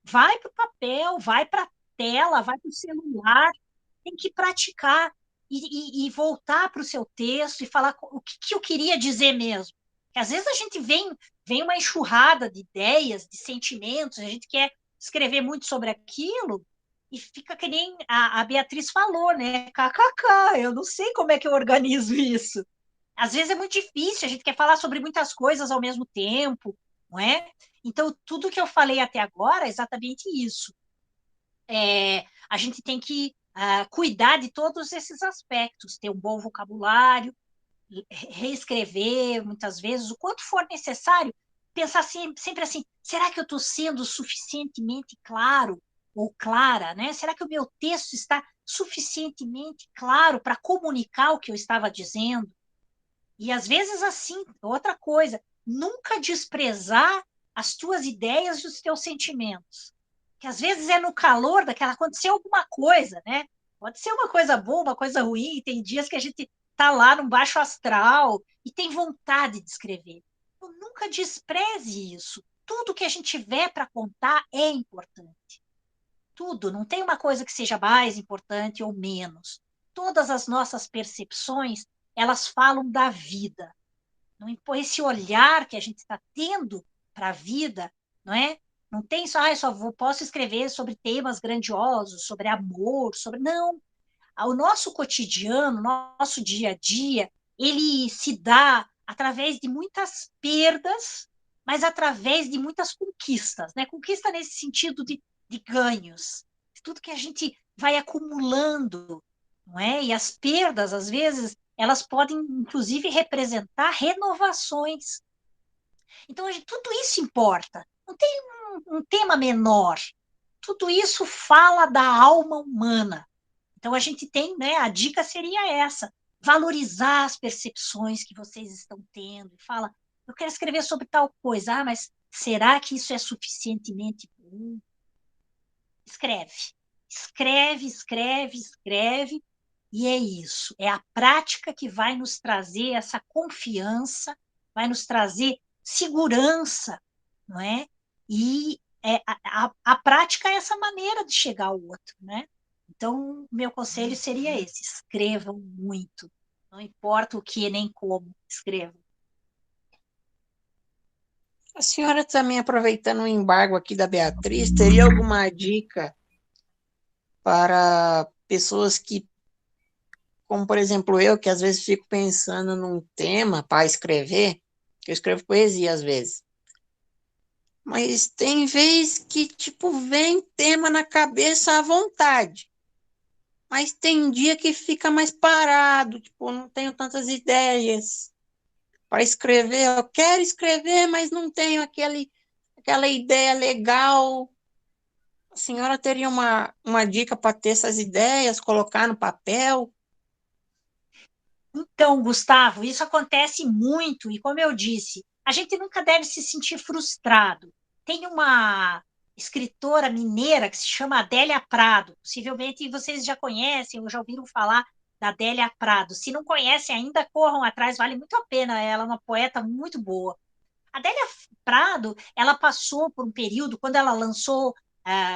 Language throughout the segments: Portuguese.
vai para o papel, vai para a tela, vai para o celular, tem que praticar e voltar para o seu texto e falar o que eu queria dizer mesmo. Porque às vezes a gente vem uma enxurrada de ideias, de sentimentos, a gente quer escrever muito sobre aquilo e fica que nem a Beatriz falou, né? KKK, eu não sei como é que eu organizo isso. Às vezes é muito difícil, a gente quer falar sobre muitas coisas ao mesmo tempo, não é? Então, tudo que eu falei até agora é exatamente isso. A gente tem que cuidar de todos esses aspectos, ter um bom vocabulário, reescrever muitas vezes, o quanto for necessário, pensar sempre assim, será que eu estou sendo suficientemente claro ou clara, né? Será que o meu texto está suficientemente claro para comunicar o que eu estava dizendo? E às vezes assim, outra coisa, nunca desprezar as tuas ideias e os teus sentimentos. Que às vezes é no calor daquela, aconteceu alguma coisa, né? Pode ser uma coisa boa, uma coisa ruim, tem dias que a gente tá lá no baixo astral e tem vontade de escrever. Então, nunca despreze isso. Tudo que a gente tiver para contar é importante. Tudo, não tem uma coisa que seja mais importante ou menos. Todas as nossas percepções, elas falam da vida. Não impõe esse olhar que a gente está tendo para a vida, não é? Não tem só, eu só posso escrever sobre temas grandiosos, sobre amor, sobre. Não. O nosso cotidiano, nosso dia a dia, ele se dá através de muitas perdas, mas através de muitas conquistas, né? Conquista nesse sentido de ganhos. Tudo que a gente vai acumulando, não é? E as perdas, às vezes, elas podem, inclusive, representar renovações. Então, tudo isso importa. Não tem um tema menor. Tudo isso fala da alma humana. Então, a gente tem, né? A dica seria essa: valorizar as percepções que vocês estão tendo. E fala, eu quero escrever sobre tal coisa, mas será que isso é suficientemente bom? Escreve. Escreve, escreve, escreve. E é isso. É a prática que vai nos trazer essa confiança, vai nos trazer segurança, não é? E a prática é essa maneira de chegar ao outro, né? Então, meu conselho seria esse: escrevam muito. Não importa o que nem como, escrevam. A senhora também, aproveitando o embargo aqui da Beatriz, teria alguma dica para pessoas que, como por exemplo eu, que às vezes fico pensando num tema para escrever, que eu escrevo poesia às vezes, mas tem vez que, tipo, vem tema na cabeça à vontade, mas tem dia que fica mais parado, tipo, não tenho tantas ideias para escrever, eu quero escrever, mas não tenho aquela ideia legal. A senhora teria uma dica para ter essas ideias, colocar no papel? Então, Gustavo, isso acontece muito, e como eu disse, a gente nunca deve se sentir frustrado. Tem uma escritora mineira que se chama Adélia Prado, possivelmente vocês já conhecem ou já ouviram falar da Adélia Prado. Se não conhecem ainda, corram atrás, vale muito a pena, ela é uma poeta muito boa. A Adélia Prado, ela passou por um período, quando ela lançou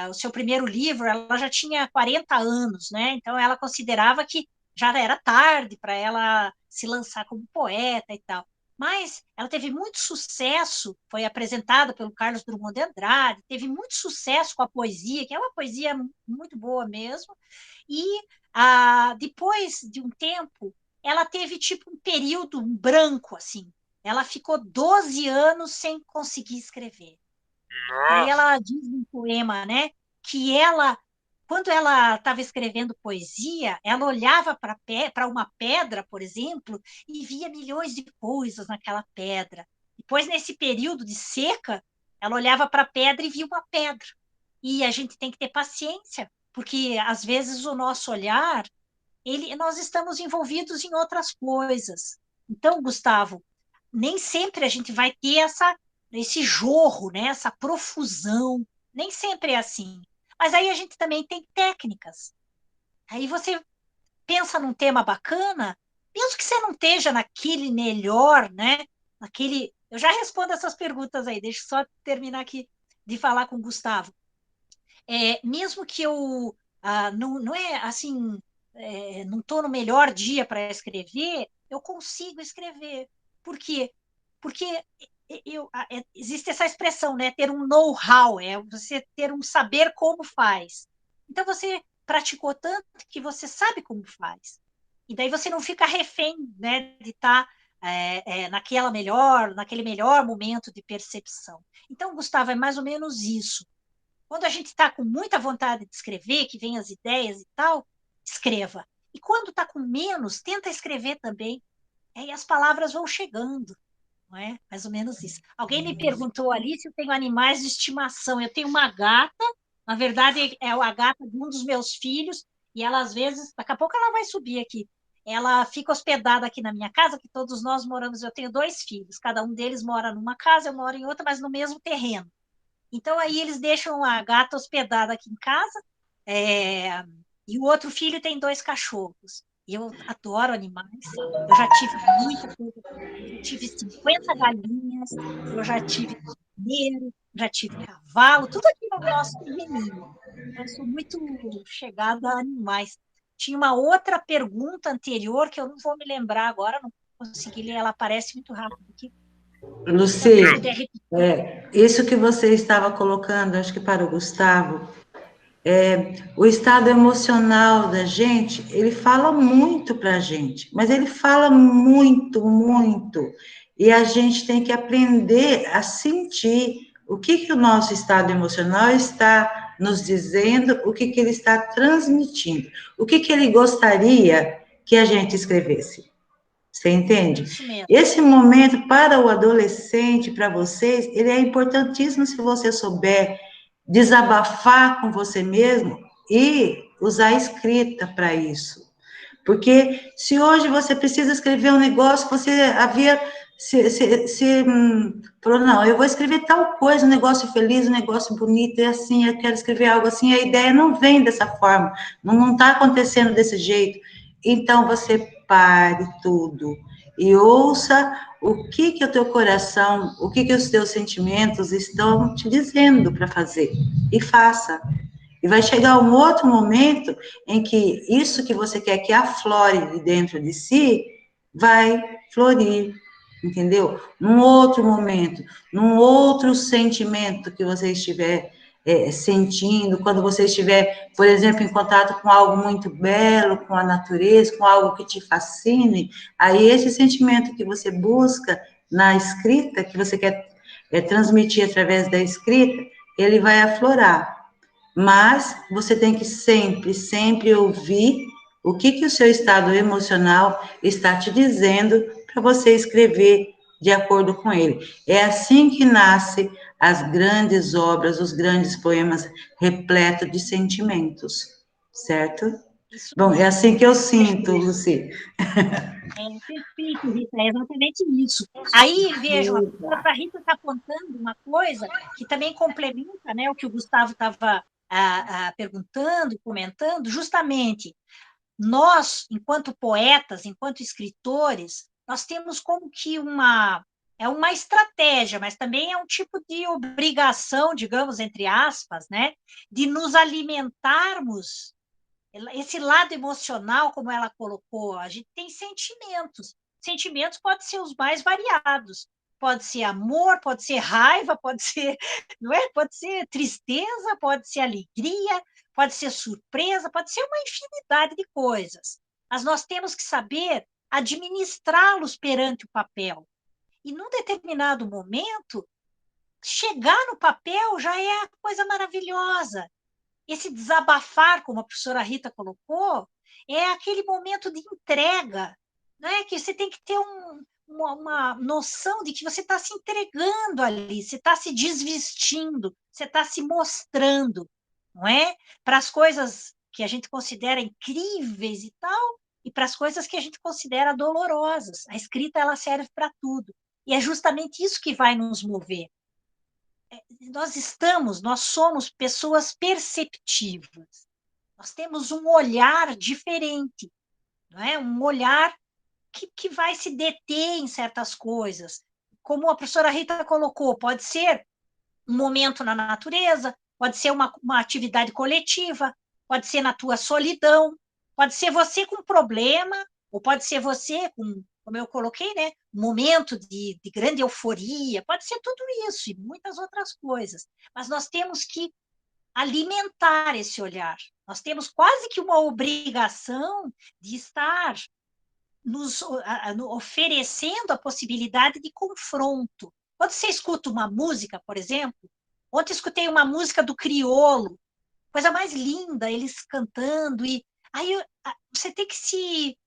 o seu primeiro livro, ela já tinha 40 anos, né? Então ela considerava que já era tarde para ela se lançar como poeta e tal. Mas ela teve muito sucesso, foi apresentada pelo Carlos Drummond de Andrade, teve muito sucesso com a poesia, que é uma poesia muito boa mesmo. E depois de um tempo, ela teve tipo um período um branco, assim. Ela ficou 12 anos sem conseguir escrever. E aí ela diz no poema, né, que ela, quando ela estava escrevendo poesia, ela olhava para uma pedra, por exemplo, e via milhões de coisas naquela pedra. Depois, nesse período de seca, ela olhava para a pedra e via uma pedra. E a gente tem que ter paciência, porque às vezes o nosso olhar, nós estamos envolvidos em outras coisas. Então, Gustavo, nem sempre a gente vai ter esse jorro, né? Essa profusão. Nem sempre é assim. Mas aí a gente também tem técnicas. Aí você pensa num tema bacana, mesmo que você não esteja naquele melhor, né? Naquele. Eu já respondo essas perguntas aí, deixa eu só terminar aqui de falar com o Gustavo. mesmo que eu não é assim, não estou no melhor dia para escrever, eu consigo escrever. Por quê? Porque existe essa expressão, né? Ter um know-how, você ter um saber como faz. Então você praticou tanto que você sabe como faz. E daí você não fica refém, né, de estar naquele melhor momento de percepção. Então, Gustavo, é mais ou menos isso. Quando a gente está com muita vontade de escrever, que vem as ideias e tal, escreva. E quando está com menos, tenta escrever também. E as palavras vão chegando, não é? Mais ou menos isso. Alguém me perguntou ali se eu tenho animais de estimação. Eu tenho uma gata, na verdade é a gata de um dos meus filhos, e ela às vezes, daqui a pouco ela vai subir aqui. Ela fica hospedada aqui na minha casa, que todos nós moramos, eu tenho 2 filhos, cada um deles mora numa casa, eu moro em outra, mas no mesmo terreno. Então, aí eles deixam a gata hospedada aqui em casa, e o outro filho tem 2 cachorros. E eu adoro animais. Eu já tive muita coisa. Eu já tive 50 galinhas, eu já tive carneiro, já tive cavalo, tudo aqui no nosso terreninho. Eu sou muito chegada a animais. Tinha uma outra pergunta anterior que eu não vou me lembrar agora, não consegui ler, ela aparece muito rápido aqui. Se alguém Luci, puder repetir. isso que você estava colocando, acho que para o Gustavo, o estado emocional da gente, ele fala muito para a gente, mas ele fala muito, muito. E a gente tem que aprender a sentir o que o nosso estado emocional está nos dizendo, o que ele está transmitindo, o que ele gostaria que a gente escrevesse. Você entende? Isso mesmo. Esse momento para o adolescente, para vocês, ele é importantíssimo se você souber desabafar com você mesmo e usar a escrita para isso. Porque se hoje você precisa escrever um negócio, você havia falou, não, eu vou escrever tal coisa, um negócio feliz, um negócio bonito, é assim, eu quero escrever algo assim, a ideia não vem dessa forma, não está acontecendo desse jeito. Então, você pare tudo e ouça o que o teu coração, o que os teus sentimentos estão te dizendo para fazer, e faça. E vai chegar um outro momento em que isso que você quer que aflore dentro de si vai florir, entendeu? Num outro momento, num outro sentimento que você estiver sentindo, quando você estiver, por exemplo, em contato com algo muito belo, com a natureza, com algo que te fascine, aí esse sentimento que você busca na escrita, que você quer transmitir através da escrita, ele vai aflorar. Mas você tem que sempre, sempre ouvir o que o seu estado emocional está te dizendo para você escrever de acordo com ele. É assim que nascem as grandes obras, os grandes poemas repletos de sentimentos, certo? Isso Bom, é mesmo. assim que eu sinto, Luci. Perfeito, Rita, é exatamente isso. Aí, vejam, a professora Rita está apontando uma coisa que também complementa, né, o que o Gustavo estava perguntando, comentando, justamente, nós, enquanto poetas, enquanto escritores, nós temos como que uma estratégia, mas também é um tipo de obrigação, digamos, entre aspas, né, de nos alimentarmos esse lado emocional, como ela colocou, a gente tem sentimentos. Sentimentos podem ser os mais variados. Pode ser amor, pode ser raiva, pode ser, não é? Pode ser tristeza, pode ser alegria, pode ser surpresa, pode ser uma infinidade de coisas. Mas nós temos que saber administrá-los perante o papel. E num determinado momento, chegar no papel já é a coisa maravilhosa. Esse desabafar, como a professora Rita colocou, é aquele momento de entrega, né? Que você tem que ter uma noção de que você está se entregando ali, você está se desvestindo, você está se mostrando, não é? Para as coisas que a gente considera incríveis e tal, e para as coisas que a gente considera dolorosas. A escrita ela serve para tudo. E é justamente isso que vai nos mover. Nós somos pessoas perceptivas. Nós temos um olhar diferente, não é? Um olhar que vai se deter em certas coisas. Como a professora Rita colocou, pode ser um momento na natureza, pode ser uma atividade coletiva, pode ser na tua solidão, pode ser você com problema, ou pode ser você com, como eu coloquei, né, um momento de grande euforia, pode ser tudo isso e muitas outras coisas. Mas nós temos que alimentar esse olhar. Nós temos quase que uma obrigação de estar nos oferecendo a possibilidade de confronto. Quando você escuta uma música, por exemplo, ontem escutei uma música do Criolo, coisa mais linda, eles cantando, e aí você tem que se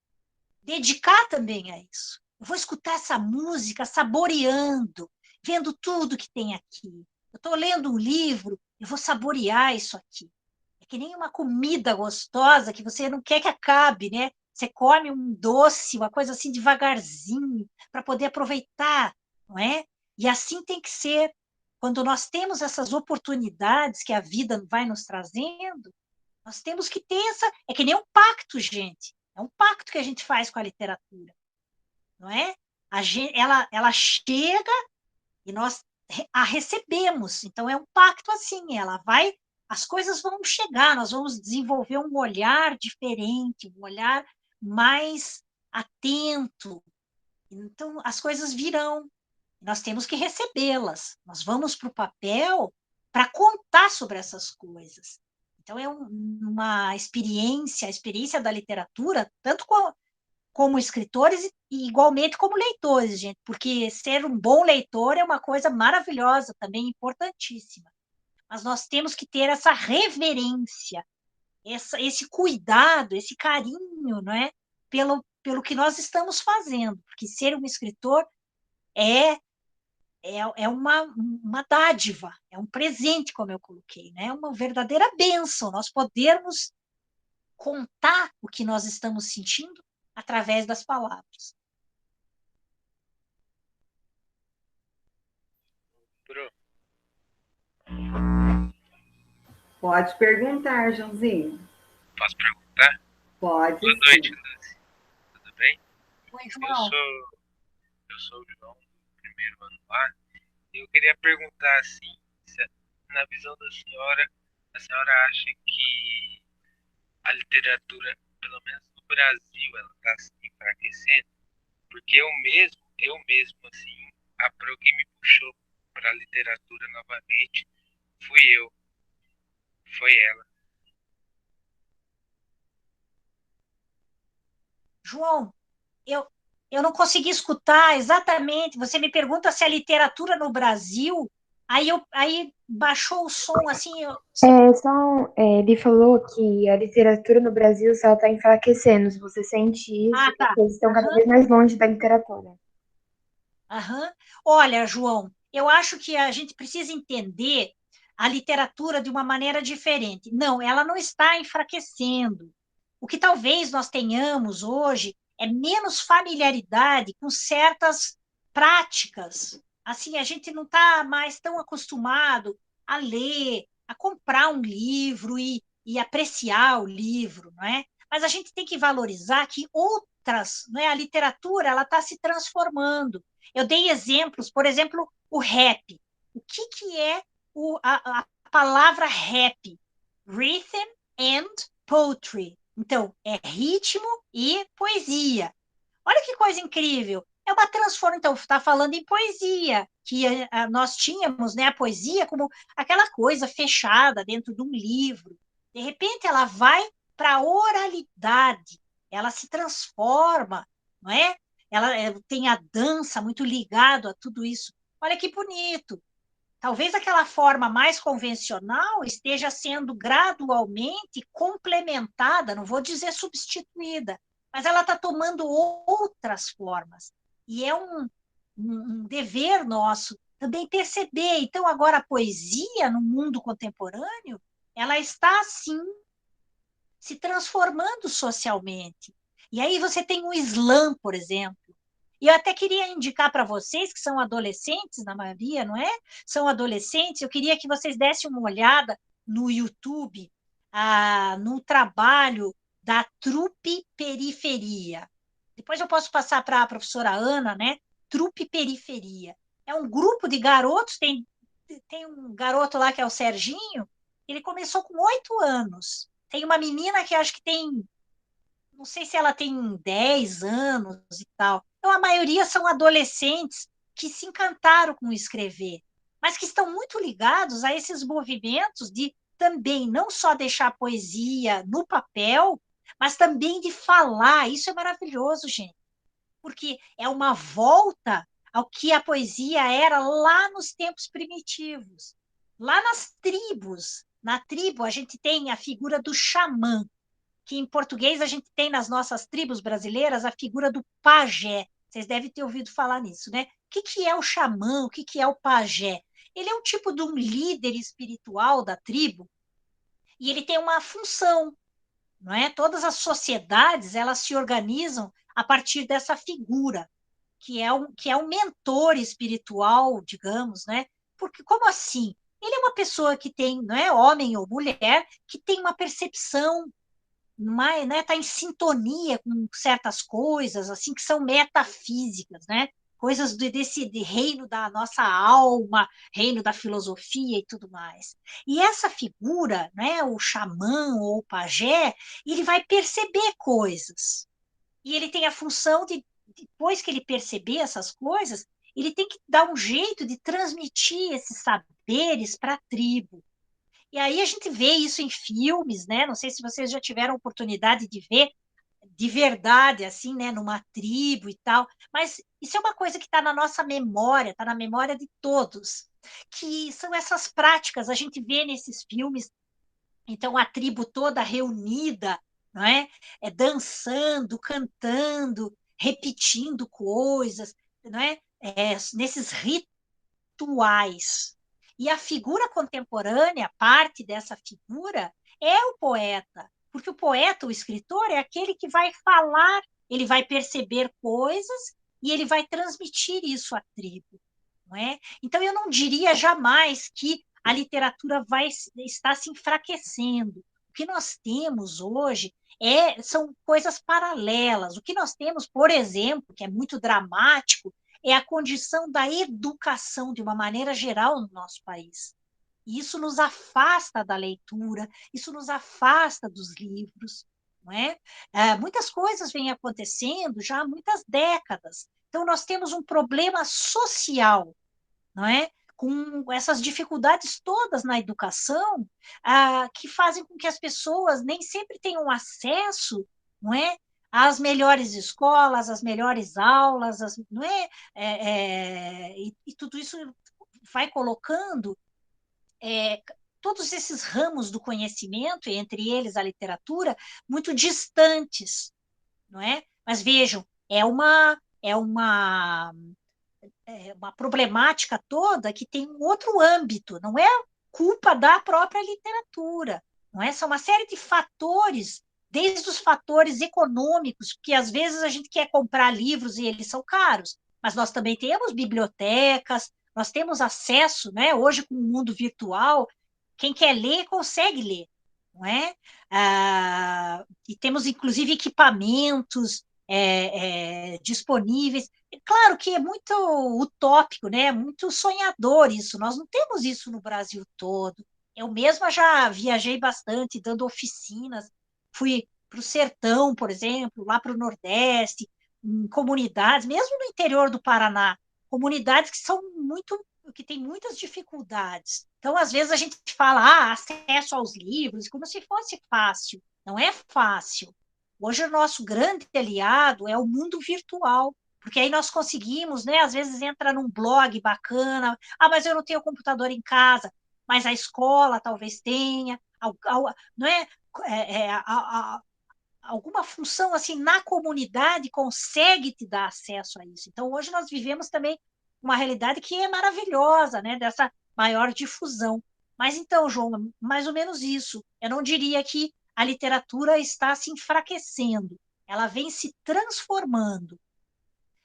dedicar também a isso. Eu vou escutar essa música saboreando, vendo tudo que tem aqui. Eu estou lendo um livro, eu vou saborear isso aqui. É que nem uma comida gostosa que você não quer que acabe, né? Você come um doce, uma coisa assim devagarzinho, para poder aproveitar, não é? E assim tem que ser. Quando nós temos essas oportunidades que a vida vai nos trazendo, nós temos que ter essa. É que nem um pacto, gente. É um pacto que a gente faz com a literatura, não é? Ela chega e nós a recebemos. Então, é um pacto assim, ela vai, as coisas vão chegar, nós vamos desenvolver um olhar diferente, um olhar mais atento. Então, as coisas virão, nós temos que recebê-las. Nós vamos para o papel para contar sobre essas coisas. Então, é uma experiência, a experiência da literatura, tanto como escritores e igualmente como leitores, gente, porque ser um bom leitor é uma coisa maravilhosa, também importantíssima. Mas nós temos que ter essa reverência, esse cuidado, esse carinho, não é? Pelo que nós estamos fazendo, porque ser um escritor é uma dádiva, é um presente, como eu coloquei, né? Uma verdadeira bênção, nós podermos contar o que nós estamos sentindo através das palavras. Bru, Pode perguntar, Joãozinho. posso perguntar? Pode. Boa noite, Sim. Lucy. Tudo bem? Oi, João. Eu sou o João, do primeiro ano lá. E eu queria perguntar assim, na visão da senhora, a senhora acha que a literatura, pelo menos no Brasil, ela está se enfraquecendo? Porque eu mesmo, assim, quem me puxou para a literatura novamente foi ela. João, eu não consegui escutar exatamente. Você me pergunta se a literatura no Brasil. Aí baixou o som assim. Ele falou que a literatura no Brasil só está enfraquecendo. Se você sente isso, Tá. eles estão cada Aham, vez mais longe da literatura. aham. Olha, João, eu acho que a gente precisa entender a literatura de uma maneira diferente. Não, ela não está enfraquecendo. O que talvez nós tenhamos hoje é menos familiaridade com certas práticas. Assim, a gente não está mais tão acostumado a ler, a comprar um livro e apreciar o livro, não é? Mas a gente tem que valorizar que outras, não é? A literatura ela está se transformando. Eu dei exemplos, por exemplo, o rap. O que é a palavra rap? Rhythm and poetry. Então, é ritmo e poesia. Olha que coisa incrível. É uma transformação. Então, está falando em poesia, que nós tínhamos, né, a poesia como aquela coisa fechada dentro de um livro. De repente, ela vai para a oralidade, ela se transforma, não é? Ela tem a dança muito ligado a tudo isso. Olha que bonito. Talvez aquela forma mais convencional esteja sendo gradualmente complementada, não vou dizer substituída, mas ela está tomando outras formas. E é um dever nosso também perceber. Então, agora, a poesia no mundo contemporâneo, ela está, sim, se transformando socialmente. E aí você tem o Islã, por exemplo. E eu até queria indicar para vocês, que são adolescentes, na maioria, não é? São adolescentes, eu queria que vocês dessem uma olhada no YouTube, no trabalho da Trupe Periferia. Depois eu posso passar para a professora Ana, né? Trupe Periferia. É um grupo de garotos, tem um garoto lá que é o Serginho, Ele começou com 8 anos. Tem uma menina que acho que tem, não sei se ela tem 10 anos e tal. Então, a maioria são adolescentes que se encantaram com escrever, mas que estão muito ligados a esses movimentos de também não só deixar a poesia no papel, mas também de falar. Isso é maravilhoso, gente, porque é uma volta ao que a poesia era lá nos tempos primitivos, lá nas tribos. Na tribo, a gente tem a figura do xamã, que em português a gente tem nas nossas tribos brasileiras a figura do pajé. Vocês devem ter ouvido falar nisso, né? O que é o xamã? O que é o pajé? Ele é um tipo de um líder espiritual da tribo e ele tem uma função, não é? Todas as sociedades, elas se organizam a partir dessa figura, que é um mentor espiritual, digamos, né? Porque como assim? Ele é uma pessoa que tem, não é homem ou mulher, que tem uma percepção, né, tá em sintonia com certas coisas, assim, que são metafísicas, né? Coisas desse reino da nossa alma, reino da filosofia e tudo mais. E essa figura, né, o xamã ou o pajé, ele vai perceber coisas. E ele tem a função de, depois que ele perceber essas coisas, ele tem que dar um jeito de transmitir esses saberes para a tribo. E aí a gente vê isso em filmes, né? Não sei se vocês já tiveram oportunidade de ver de verdade, assim, né? Numa tribo e tal. Mas isso é uma coisa que está na nossa memória, está na memória de todos. Que são essas práticas, a gente vê nesses filmes, então a tribo toda reunida, não é? Dançando, cantando, repetindo coisas, não é? Nesses rituais. E a figura contemporânea, parte dessa figura, é o poeta, porque o poeta, o escritor, é aquele que vai falar, ele vai perceber coisas e ele vai transmitir isso à tribo, não é? Então, eu não diria jamais que a literatura vai estar se enfraquecendo. O que nós temos hoje são coisas paralelas. O que nós temos, por exemplo, que é muito dramático, é a condição da educação de uma maneira geral no nosso país. E isso nos afasta da leitura, isso nos afasta dos livros, não é? Muitas coisas vêm acontecendo já há muitas décadas. Então, nós temos um problema social, não é? Com essas dificuldades todas na educação, que fazem com que as pessoas nem sempre tenham acesso, não é? Às melhores escolas, às melhores aulas, não é? E tudo isso vai colocando todos esses ramos do conhecimento, entre eles a literatura, muito distantes, não é? Mas vejam, uma problemática toda que tem um outro âmbito, não é culpa da própria literatura, não é? São uma série de fatores, desde os fatores econômicos, que às vezes a gente quer comprar livros e eles são caros, mas nós também temos bibliotecas, nós temos acesso, né? Hoje com o mundo virtual, quem quer ler consegue ler, não é? E temos inclusive equipamentos disponíveis. Claro que é muito utópico, né? Muito sonhador isso. Nós não temos isso no Brasil todo. Eu mesma já viajei bastante, dando oficinas. Fui para o sertão, por exemplo, lá para o Nordeste, em comunidades, mesmo no interior do Paraná, comunidades que têm muitas dificuldades. Então, às vezes a gente fala, acesso aos livros, como se fosse fácil. Não é fácil. Hoje o nosso grande aliado é o mundo virtual, porque aí nós conseguimos, né? Às vezes entra num blog bacana, mas eu não tenho computador em casa, mas a escola talvez tenha, não é? Alguma função assim na comunidade consegue te dar acesso a isso. Então hoje nós vivemos também uma realidade que é maravilhosa, né? Dessa maior difusão. Mas então, João, mais ou menos isso. Eu não diria que a literatura está se enfraquecendo, ela vem se transformando.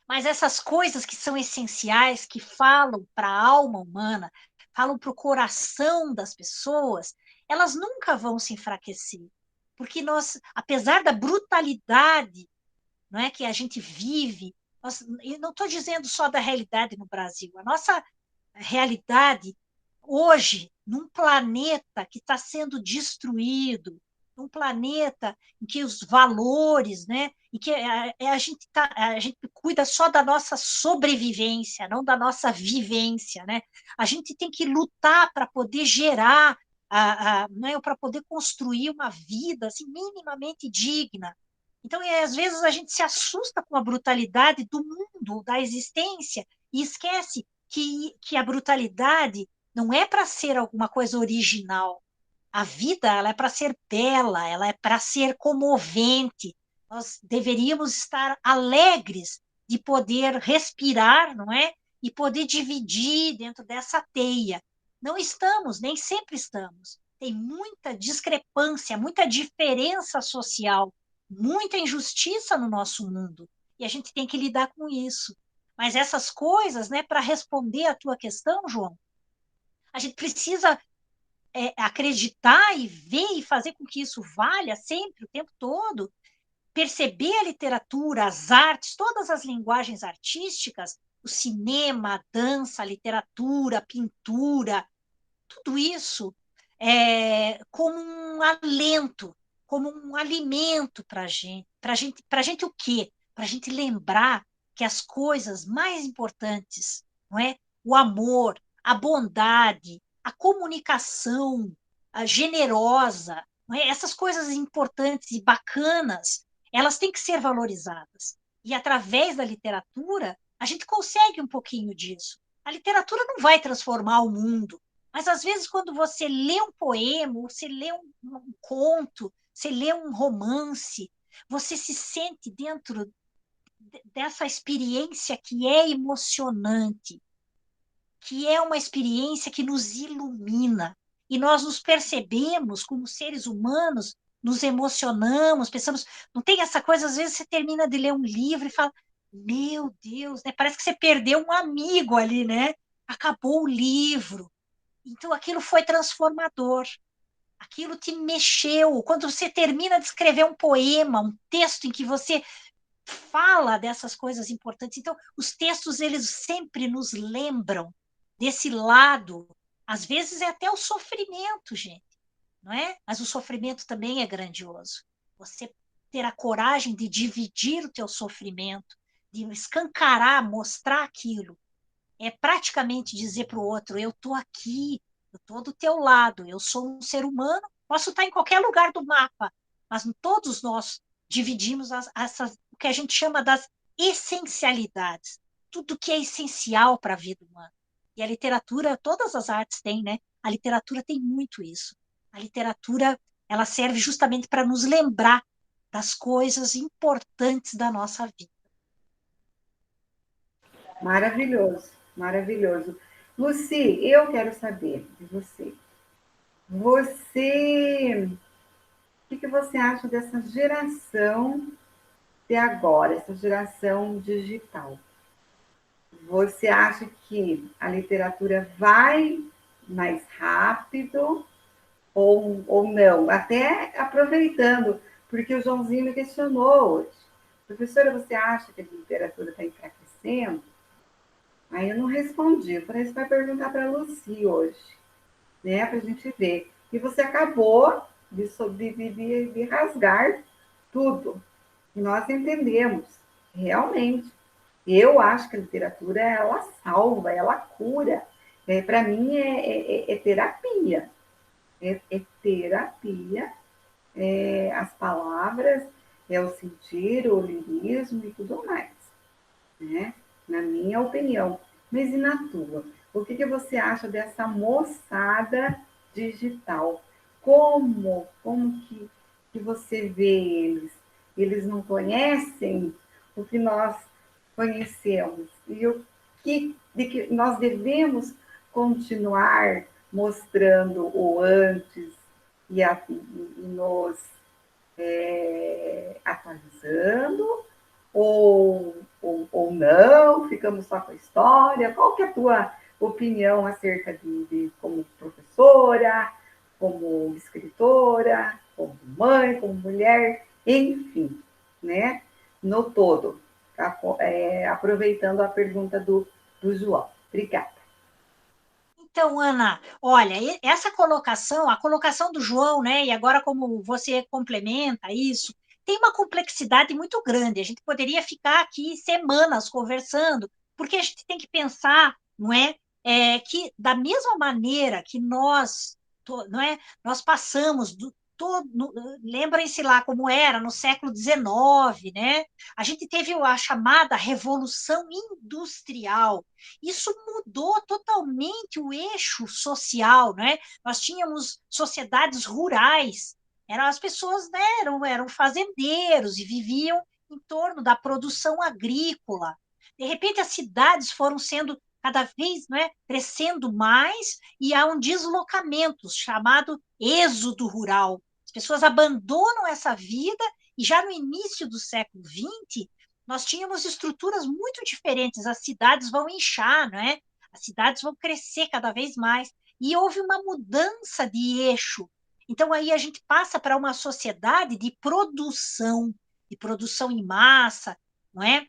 Mas essas coisas que são essenciais, que falam para a alma humana, falam para o coração das pessoas, elas nunca vão se enfraquecer. Porque nós, apesar da brutalidade, não é, que a gente vive, eu não estou dizendo só da realidade no Brasil, a nossa realidade, hoje, num planeta que está sendo destruído, um planeta em que os valores, né, em que a gente cuida só da nossa sobrevivência, não da nossa vivência, né? A gente tem que lutar para poder gerar, né, para poder construir uma vida assim, minimamente digna. Então, às vezes a gente se assusta com a brutalidade do mundo, da existência, e esquece que a brutalidade não é para ser alguma coisa original. A vida, ela é para ser bela, ela é para ser comovente. Nós deveríamos estar alegres de poder respirar, não é? E poder dividir dentro dessa teia. Não estamos, nem sempre estamos. Tem muita discrepância, muita diferença social, muita injustiça no nosso mundo. E a gente tem que lidar com isso. Mas essas coisas, né, para responder à tua questão, João, a gente precisa acreditar e ver e fazer com que isso valha sempre, o tempo todo, perceber a literatura, as artes, todas as linguagens artísticas, o cinema, a dança, a literatura, a pintura, tudo isso como um alento, como um alimento para a gente. Para gente o quê? Para a gente lembrar que as coisas mais importantes, não é? O amor, a bondade, a comunicação a generosa, não é? Essas coisas importantes e bacanas, elas têm que ser valorizadas. E através da literatura, a gente consegue um pouquinho disso. A literatura não vai transformar o mundo, mas às vezes quando você lê um poema, você lê um conto, você lê um romance, você se sente dentro dessa experiência que é emocionante, que é uma experiência que nos ilumina. E nós nos percebemos como seres humanos, nos emocionamos, pensamos. Não tem essa coisa, às vezes você termina de ler um livro e fala: Meu Deus, né? Parece que você perdeu um amigo ali, né? Acabou o livro. Então aquilo foi transformador. Aquilo te mexeu. Quando você termina de escrever um poema, um texto em que você fala dessas coisas importantes. Então, os textos, eles sempre nos lembram desse lado. Às vezes é até o sofrimento, gente, não é? Mas o sofrimento também é grandioso. Você ter a coragem de dividir o teu sofrimento, de escancarar, mostrar aquilo, é praticamente dizer para o outro: eu estou aqui, eu estou do teu lado, eu sou um ser humano, posso estar em qualquer lugar do mapa, mas todos nós dividimos o que a gente chama das essencialidades, tudo que é essencial para a vida humana. E a literatura, todas as artes têm, né? A literatura tem muito isso. A literatura, ela serve justamente para nos lembrar das coisas importantes da nossa vida. Maravilhoso, maravilhoso. Luci, eu quero saber de você. O que você acha dessa geração de agora, essa geração digital? Você acha que a literatura vai mais rápido ou não? Até aproveitando, porque o Joãozinho me questionou hoje. Professora, você acha que a literatura está enfraquecendo? Aí eu não respondi. Eu falei, você vai perguntar para a Luci hoje, né? Para a gente ver. E você acabou de rasgar tudo. E nós entendemos, realmente. Eu acho que a literatura, ela salva, ela cura. Para mim, é terapia. É terapia. As palavras, é o sentir, o lirismo e tudo mais, né? Na minha opinião. Mas e na tua? O que você acha dessa moçada digital? Como que você vê eles? Eles não conhecem o que nós conhecemos. E de que nós devemos continuar mostrando o antes e nos atualizando, ou não, ficamos só com a história? Qual que é a tua opinião acerca de como professora, como escritora, como mãe, como mulher, enfim, né? No todo, aproveitando a pergunta do João. Obrigada. Então, Ana, olha, essa colocação, a colocação do João, né, e agora como você complementa isso, tem uma complexidade muito grande. A gente poderia ficar aqui semanas conversando, porque a gente tem que pensar, não é, que da mesma maneira que não é, nós passamos lembrem-se lá como era no século XIX, né? A gente teve a chamada Revolução Industrial. Isso mudou totalmente o eixo social, né? Nós tínhamos sociedades rurais, as pessoas, né, eram fazendeiros e viviam em torno da produção agrícola. De repente, as cidades foram sendo cada vez, né, crescendo mais e há um deslocamento chamado êxodo rural. As pessoas abandonam essa vida e já no início do século XX nós tínhamos estruturas muito diferentes. As cidades vão inchar, né? As cidades vão crescer cada vez mais e houve uma mudança de eixo. Então aí a gente passa para uma sociedade de produção em massa, não é?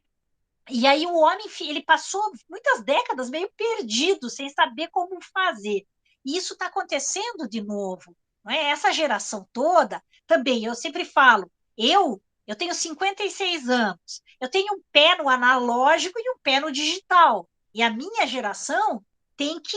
E aí o homem, ele passou muitas décadas meio perdido, sem saber como fazer. E isso está acontecendo de novo. Não é? Essa geração toda, também, eu sempre falo, eu tenho 56 anos, eu tenho um pé no analógico e um pé no digital. E a minha geração tem que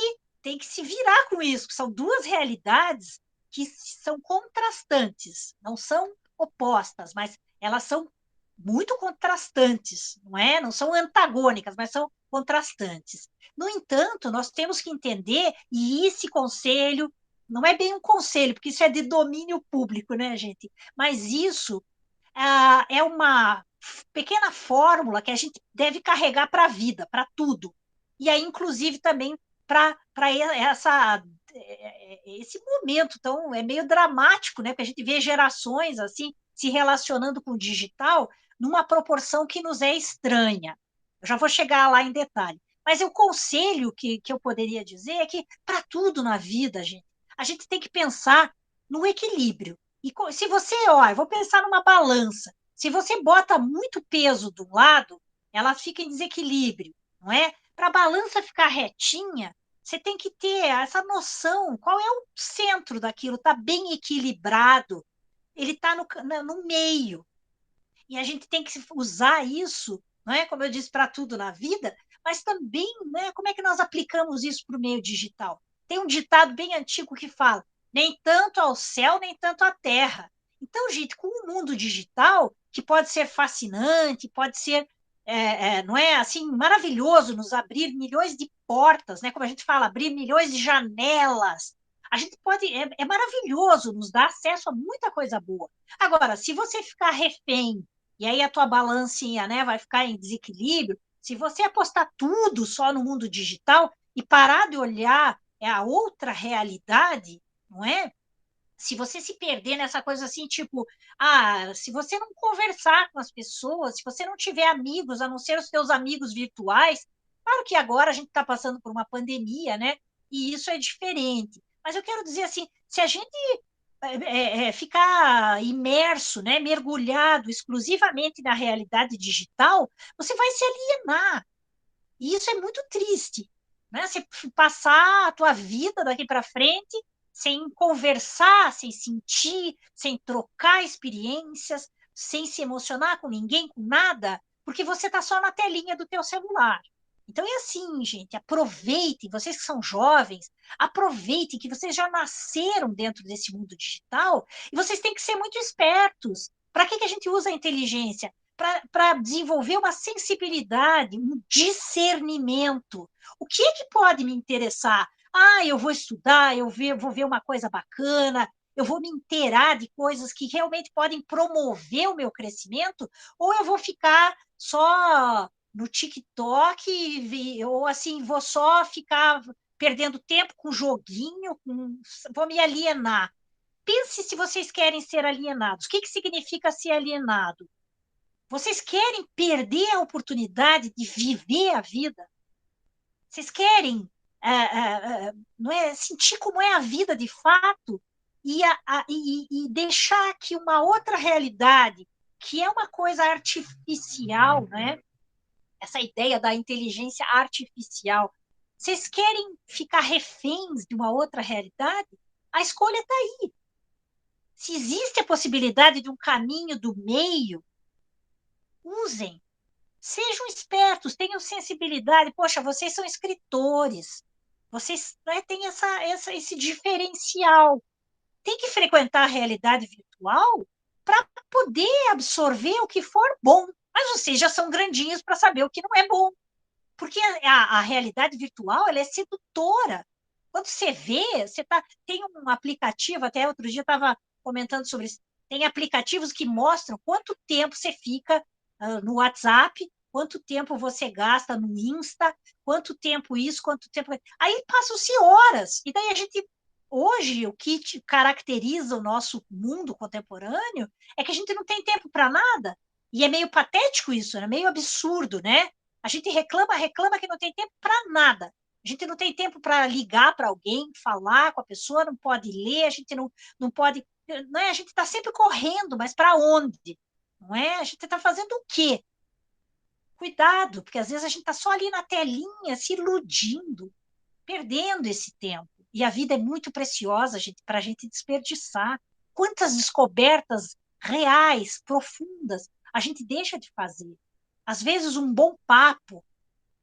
se virar com isso, que são duas realidades que são contrastantes, não são opostas, mas elas são muito contrastantes, não é? Não são antagônicas, mas são contrastantes. No entanto, nós temos que entender, e esse conselho não é bem um conselho, porque isso é de domínio público, né, gente? Mas isso é uma pequena fórmula que a gente deve carregar para a vida, para tudo. E aí, inclusive, também para esse momento tão é meio dramático, né? Que a gente vê gerações assim se relacionando com o digital numa proporção que nos é estranha. Eu já vou chegar lá em detalhe. Mas o conselho que eu poderia dizer é que, para tudo na vida, a gente tem que pensar no equilíbrio. E se você, ó, eu vou pensar numa balança. Se você bota muito peso do lado, ela fica em desequilíbrio, não é? Para a balança ficar retinha, você tem que ter essa noção, qual é o centro daquilo, está bem equilibrado, ele está no meio. E a gente tem que usar isso, não é? Como eu disse, para tudo na vida, mas também, né, como é que nós aplicamos isso para o meio digital? Tem um ditado bem antigo que fala: nem tanto ao céu, nem tanto à terra. Então, gente, com o mundo digital, que pode ser fascinante, pode ser, não é assim, maravilhoso, nos abrir milhões de portas, né? Como a gente fala, abrir milhões de janelas. A gente pode, é maravilhoso, nos dá acesso a muita coisa boa. Agora, se você ficar refém e aí a tua balancinha, né, vai ficar em desequilíbrio, se você apostar tudo só no mundo digital e parar de olhar a outra realidade, não é? Se você se perder nessa coisa assim, tipo, se você não conversar com as pessoas, se você não tiver amigos, a não ser os seus amigos virtuais, claro que agora a gente está passando por uma pandemia, né? E isso é diferente. Mas eu quero dizer assim, se a gente ficar imerso, né, mergulhado exclusivamente na realidade digital, você vai se alienar. E isso é muito triste, né? Você passar a tua vida daqui para frente sem conversar, sem sentir, sem trocar experiências, sem se emocionar com ninguém, com nada, porque você está só na telinha do teu celular. Então é assim, gente, aproveitem, vocês que são jovens, aproveitem que vocês já nasceram dentro desse mundo digital e vocês têm que ser muito espertos. Para que a gente usa a inteligência? Para desenvolver uma sensibilidade, um discernimento. O que é que pode me interessar? Eu vou estudar, vou ver uma coisa bacana, eu vou me inteirar de coisas que realmente podem promover o meu crescimento, ou eu vou ficar só no TikTok, ou assim, vou só ficar perdendo tempo com joguinho, vou me alienar. Pense se vocês querem ser alienados. O que significa ser alienado? Vocês querem perder a oportunidade de viver a vida? Vocês querem não é, sentir como é a vida de fato e deixar que uma outra realidade, que é uma coisa artificial, né? Essa ideia da inteligência artificial, Vocês querem ficar reféns de uma outra realidade? A escolha está aí. Se existe a possibilidade de um caminho do meio, usem. Sejam espertos, tenham sensibilidade. Poxa, vocês são escritores. Vocês, né, têm esse diferencial. Tem que frequentar a realidade virtual para poder absorver o que for bom. Mas vocês já são grandinhos para saber o que não é bom. Porque a realidade virtual ela é sedutora. Quando você vê, tem um aplicativo, até outro dia eu estava comentando sobre isso, tem aplicativos que mostram quanto tempo você fica no WhatsApp, quanto tempo você gasta no Insta, quanto tempo isso, quanto tempo. Aí passam-se horas. E daí hoje, o que caracteriza o nosso mundo contemporâneo é que a gente não tem tempo para nada. E é meio patético isso, é meio absurdo, né? A gente reclama que não tem tempo para nada. A gente não tem tempo para ligar para alguém, falar com a pessoa, não pode ler, a gente não pode. Não é? A gente está sempre correndo, mas para onde? Não é? A gente está fazendo o quê? Cuidado, porque às vezes a gente está só ali na telinha, se iludindo, perdendo esse tempo. E a vida é muito preciosa para a gente desperdiçar. Quantas descobertas reais, profundas, a gente deixa de fazer? Às vezes, um bom papo,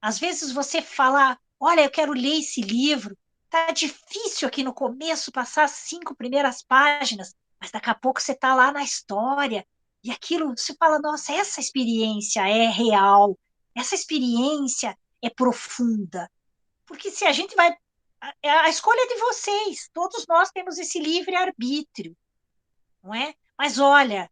às vezes você fala, olha, eu quero ler esse livro, tá difícil aqui no começo passar as 5 primeiras páginas, mas daqui a pouco você está lá na história, e aquilo, você fala, nossa, essa experiência é real, essa experiência é profunda. Porque se a gente vai. A escolha é de vocês, todos nós temos esse livre-arbítrio, não é? Mas olha,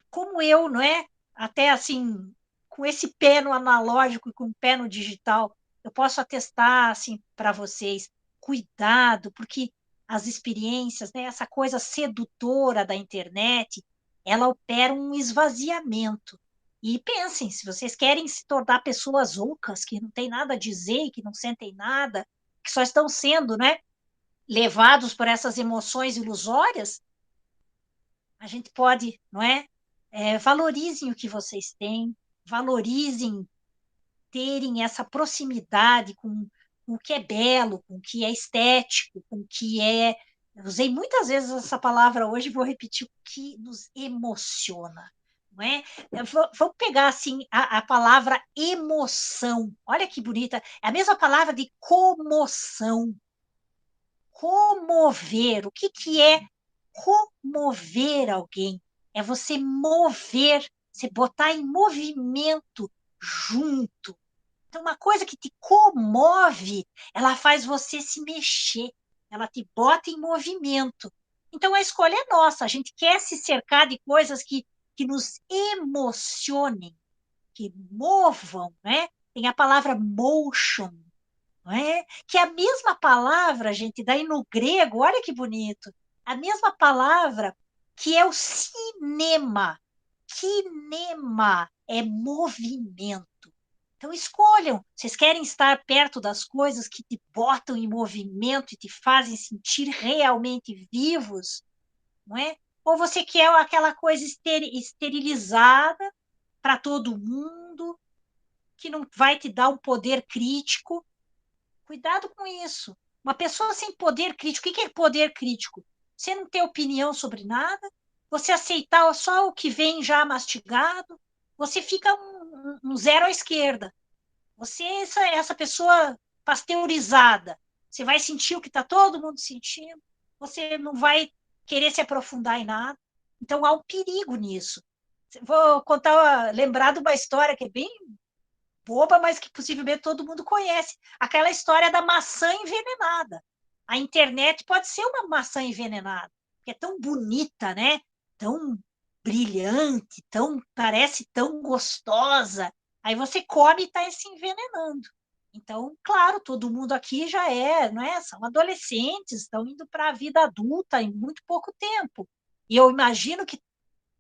como eu, não é? Até assim, com esse pé no analógico e com o pé no digital, eu posso atestar assim para vocês, cuidado, porque as experiências, né, essa coisa sedutora da internet, ela opera um esvaziamento. E pensem, se vocês querem se tornar pessoas ocas, que não têm nada a dizer, que não sentem nada, que só estão sendo, né, levados por essas emoções ilusórias, a gente pode, não é? Valorizem o que vocês têm, valorizem terem essa proximidade com o que é belo, com o que é estético, com o que é. Eu usei muitas vezes essa palavra hoje, vou repetir, o que nos emociona. Não é? Vamos pegar assim a palavra emoção. Olha que bonita. É a mesma palavra de comoção. Comover. O que é comover alguém? É você mover, você botar em movimento junto. Então, uma coisa que te comove, ela faz você se mexer, ela te bota em movimento. Então, a escolha é nossa. A gente quer se cercar de coisas que nos emocionem, que movam, né? Tem a palavra motion, não é? Que é a mesma palavra, gente, daí no grego, olha que bonito, a mesma palavra que é o cinema. Cinema é movimento. Então escolham, vocês querem estar perto das coisas que te botam em movimento e te fazem sentir realmente vivos, não é? Ou você quer aquela coisa esterilizada para todo mundo, que não vai te dar um poder crítico. Cuidado com isso. Uma pessoa sem poder crítico, o que é poder crítico? Você não ter opinião sobre nada, você aceitar só o que vem já mastigado, você fica um zero à esquerda. Você é essa pessoa pasteurizada. Você vai sentir o que está todo mundo sentindo, você não vai querer se aprofundar em nada. Então há um perigo nisso. Vou lembrar de uma história que é bem boba, mas que possivelmente todo mundo conhece. Aquela história da maçã envenenada. A internet pode ser uma maçã envenenada, que é tão bonita, né? Tão brilhante, parece tão gostosa. Aí você come e está se envenenando. Então, claro, todo mundo aqui já não é? São adolescentes, estão indo para a vida adulta em muito pouco tempo. E eu imagino que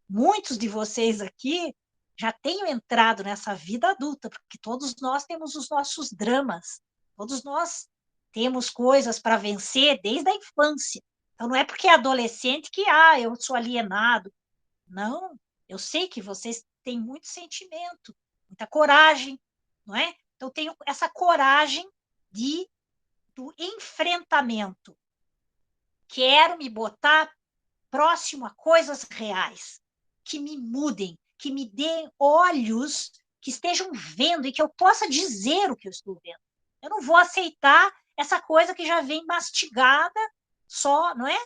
muitos de vocês aqui já tenham entrado nessa vida adulta, porque todos nós temos os nossos dramas, todos nós temos coisas para vencer desde a infância. Então, não é porque é adolescente que, eu sou alienado. Não, eu sei que vocês têm muito sentimento, muita coragem, não é? Então, tenho essa coragem do enfrentamento. Quero me botar próximo a coisas reais, que me mudem, que me deem olhos que estejam vendo e que eu possa dizer o que eu estou vendo. Eu não vou aceitar essa coisa que já vem mastigada só, não é?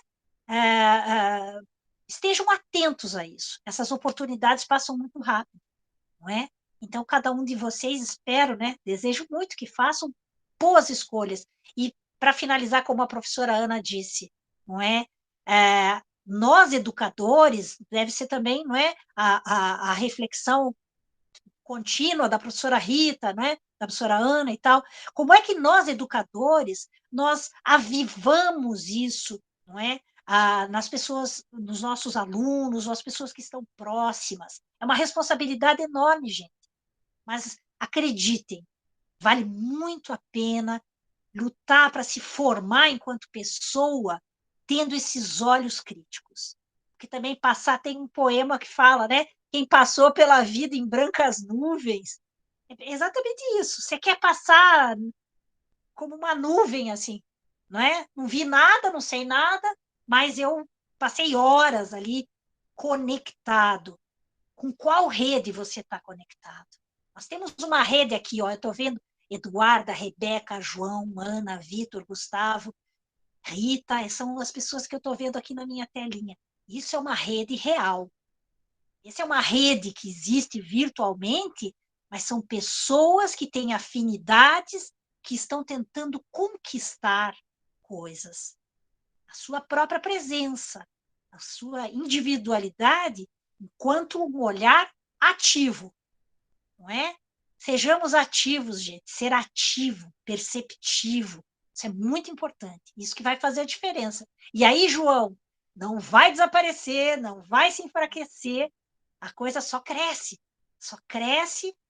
Estejam atentos a isso. Essas oportunidades passam muito rápido, não é? Então, cada um de vocês, espero, né? Desejo muito que façam boas escolhas. E, para finalizar, como a professora Ana disse, não é? Nós, educadores, deve ser também, não é? A reflexão contínua da professora Rita, né? Da professora Ana e tal. Como é que nós, educadores, nós avivamos isso, não é? Nas pessoas, nos nossos alunos, ou as pessoas que estão próximas. É uma responsabilidade enorme, gente. Mas acreditem, vale muito a pena lutar para se formar enquanto pessoa, tendo esses olhos críticos. Porque também tem um poema que fala, né? Quem passou pela vida em brancas nuvens. É exatamente isso. Você quer passar como uma nuvem, assim, não é? Não vi nada, não sei nada, mas eu passei horas ali conectado. Com qual rede você está conectado? Nós temos uma rede aqui, ó, eu estou vendo Eduarda, Rebeca, João, Ana, Vitor, Gustavo, Rita, são as pessoas que eu estou vendo aqui na minha telinha. Isso é uma rede real. Essa é uma rede que existe virtualmente, mas são pessoas que têm afinidades, que estão tentando conquistar coisas. A sua própria presença, a sua individualidade, enquanto um olhar ativo, não é? Sejamos ativos, gente. Ser ativo, perceptivo, isso é muito importante. Isso que vai fazer a diferença. E aí, João, não vai desaparecer, não vai se enfraquecer, a coisa só cresce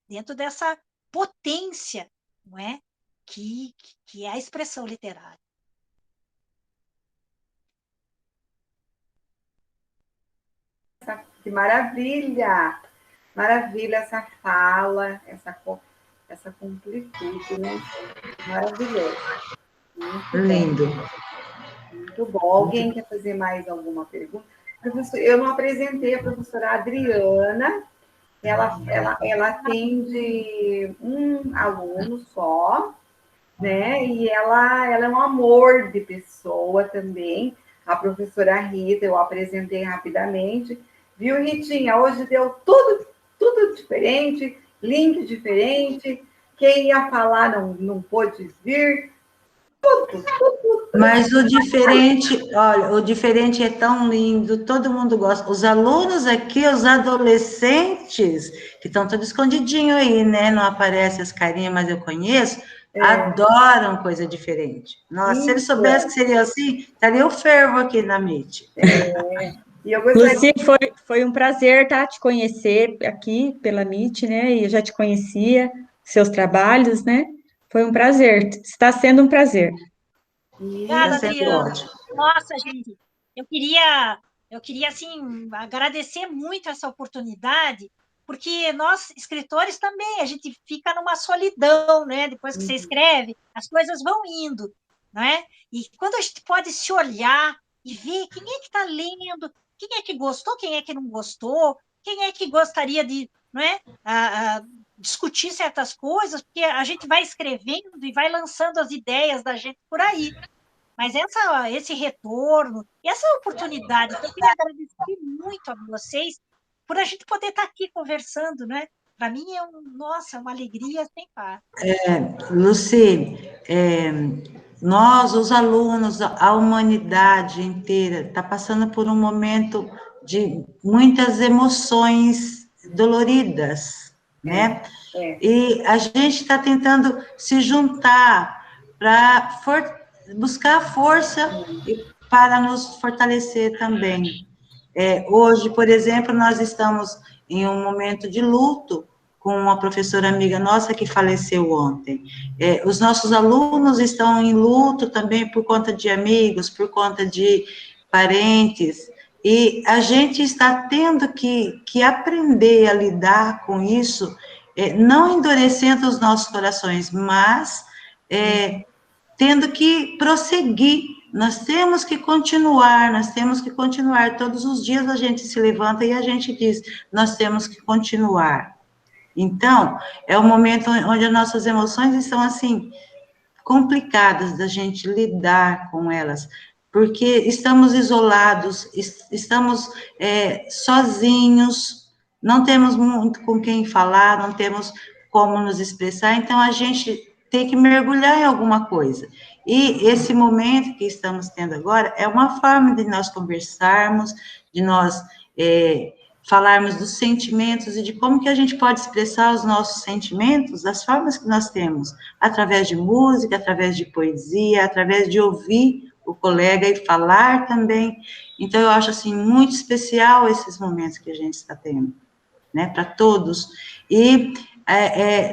dentro dessa potência, não é? Que é a expressão literária. Que maravilha! Maravilha essa fala, essa completude, né? Maravilhoso. Muito Lindo. bem. Muito bom. Alguém quer fazer mais alguma pergunta? Eu não apresentei a professora Adriana. Ela atende um aluno só, né? E ela é um amor de pessoa também. A professora Rita, eu apresentei rapidamente. Viu, Ritinha? Hoje deu tudo diferente, link diferente. Quem ia falar não pôde vir. Tudo. Mas o diferente, olha, o diferente é tão lindo, todo mundo gosta. Os alunos aqui, os adolescentes, que estão todos escondidinhos aí, né? Não aparecem as carinhas, mas eu conheço, adoram coisa diferente. Nossa, se eles soubessem que seria assim, estaria o fervo aqui na Meet. E eu gostaria... Lucy, foi um prazer, tá, te conhecer aqui pela Meet, né? E eu já te conhecia, seus trabalhos, né? Foi um prazer, está sendo um prazer. Obrigada, Adriana. Ótimo. Nossa, gente, eu queria assim, agradecer muito essa oportunidade, porque nós, escritores, também, a gente fica numa solidão, né? Depois que você escreve, as coisas vão indo, não é? E quando a gente pode se olhar e ver quem é que está lendo, quem é que gostou, quem é que não gostou, quem é que gostaria de, não é? Discutir certas coisas, porque a gente vai escrevendo e vai lançando as ideias da gente por aí. Mas esse retorno, essa oportunidade, eu queria agradecer muito a vocês por a gente poder estar aqui conversando, né? Para mim nossa, uma alegria sem par. Lucy, nós, os alunos, a humanidade inteira, está passando por um momento de muitas emoções doloridas, né? E a gente está tentando se juntar para buscar força para nos fortalecer também. Hoje, por exemplo, nós estamos em um momento de luto com uma professora amiga nossa que faleceu ontem. Os nossos alunos estão em luto também por conta de amigos, por conta de parentes, e a gente está tendo que aprender a lidar com isso, não endurecendo os nossos corações, mas tendo que prosseguir. Nós temos que continuar, todos os dias a gente se levanta e a gente diz, nós temos que continuar. Então, é o momento onde as nossas emoções estão, assim, complicadas da gente lidar com elas, porque estamos isolados, estamos sozinhos, não temos muito com quem falar, não temos como nos expressar, então a gente tem que mergulhar em alguma coisa. E esse momento que estamos tendo agora é uma forma de nós conversarmos, de nós falarmos dos sentimentos e de como que a gente pode expressar os nossos sentimentos, das formas que nós temos, através de música, através de poesia, através de ouvir o colega e falar também. Então, eu acho, assim, muito especial esses momentos que a gente está tendo, né, para todos. E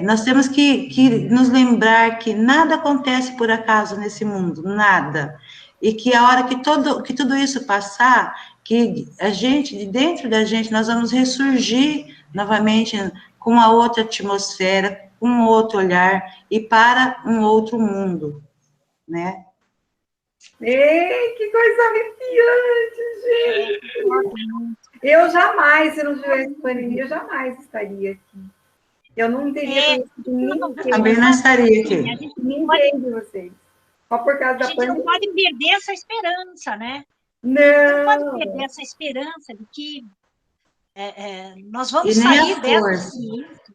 nós temos que nos lembrar que nada acontece por acaso nesse mundo, nada. E que a hora que tudo isso passar, que a gente, de dentro da gente, nós vamos ressurgir novamente com uma outra atmosfera, com um outro olhar e para um outro mundo, né? Ei, que coisa arrepiante, gente! Eu jamais, se não tivesse pandemia, eu jamais estaria aqui. Eu não teria conhecido ninguém. Também não estaria aqui. Ninguém de vocês. Só por causa da pandemia. A gente não pode perder essa esperança, né? Não pode perder essa esperança de que nós vamos sair dessa experiência.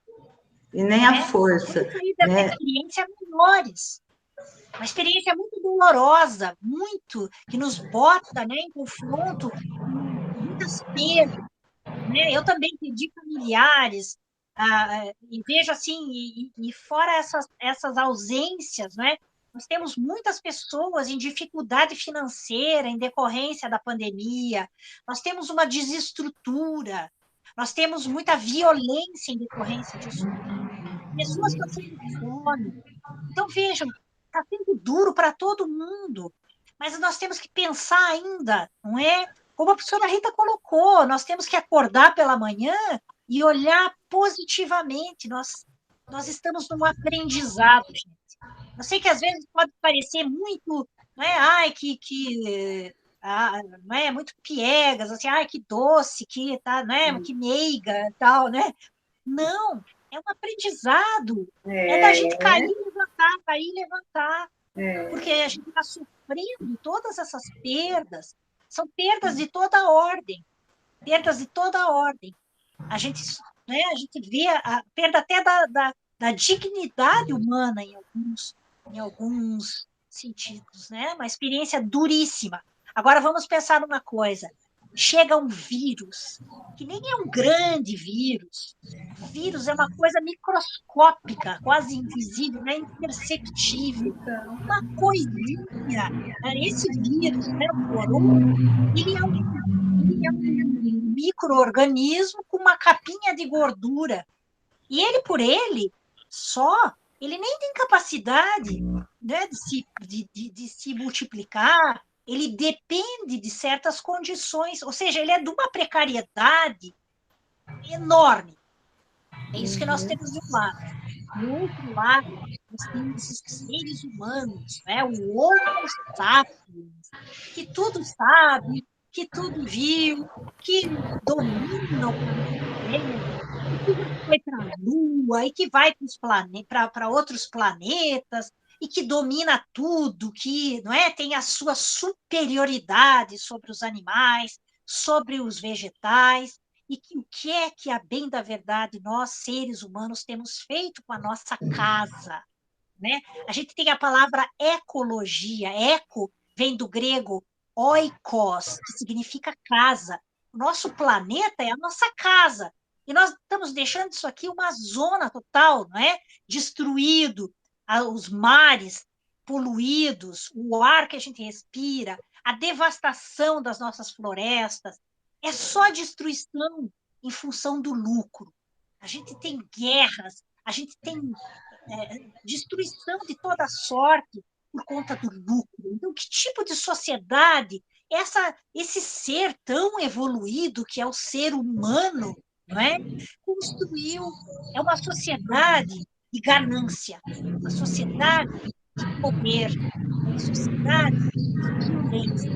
E nem a força. Vamos sair dessa experiência melhores. Uma experiência muito dolorosa, muito, que nos bota, né, em confronto com muitas perdas. Né? Eu também perdi familiares, e vejo assim, e fora essas ausências, né? Nós temos muitas pessoas em dificuldade financeira em decorrência da pandemia, nós temos uma desestrutura, nós temos muita violência em decorrência disso, pessoas passando fome. Então, vejam, está sendo duro para todo mundo, mas nós temos que pensar ainda, não é? Como a professora Rita colocou, nós temos que acordar pela manhã e olhar positivamente, nós estamos num aprendizado, gente. Eu sei que às vezes pode parecer muito, não é? Ai, não é? Muito piegas, assim, ai, que doce, que tá, não é? Que meiga, tal, né? Não, é um aprendizado. É da gente cair e levantar. Porque a gente está sofrendo todas essas perdas, são perdas de toda ordem. Perdas de toda ordem. A gente vê a perda até da dignidade humana em alguns sentidos, né? Uma experiência duríssima. Agora vamos pensar numa coisa. Chega um vírus, que nem é um grande vírus. O vírus é uma coisa microscópica, quase invisível, né? Imperceptível. Uma coisinha. Esse vírus, né? O corona, ele é um micro-organismo com uma capinha de gordura. E ele só, ele nem tem capacidade, né, de se multiplicar, ele depende de certas condições, ou seja, ele é de uma precariedade enorme. É isso que nós temos de um lado. Do outro lado, nós temos os seres humanos, né, o Homo sapiens, que tudo sabe, que tudo viu, que domina o planeta, que foi para a Lua e que vai para outros planetas e que domina tudo, que não é, tem a sua superioridade sobre os animais, sobre os vegetais, e o que é que, a bem da verdade, nós, seres humanos, temos feito com a nossa casa, né? A gente tem a palavra ecologia. Eco vem do grego oikos, que significa casa. O nosso planeta é a nossa casa. E nós estamos deixando isso aqui uma zona total, não é? Destruído, os mares poluídos, o ar que a gente respira, a devastação das nossas florestas. É só destruição em função do lucro. A gente tem guerras, a gente tem destruição de toda sorte por conta do lucro. Então, que tipo de sociedade esse ser tão evoluído que é o ser humano, não é? Construiu? É uma sociedade de ganância, uma sociedade de poder em sociedade e violência.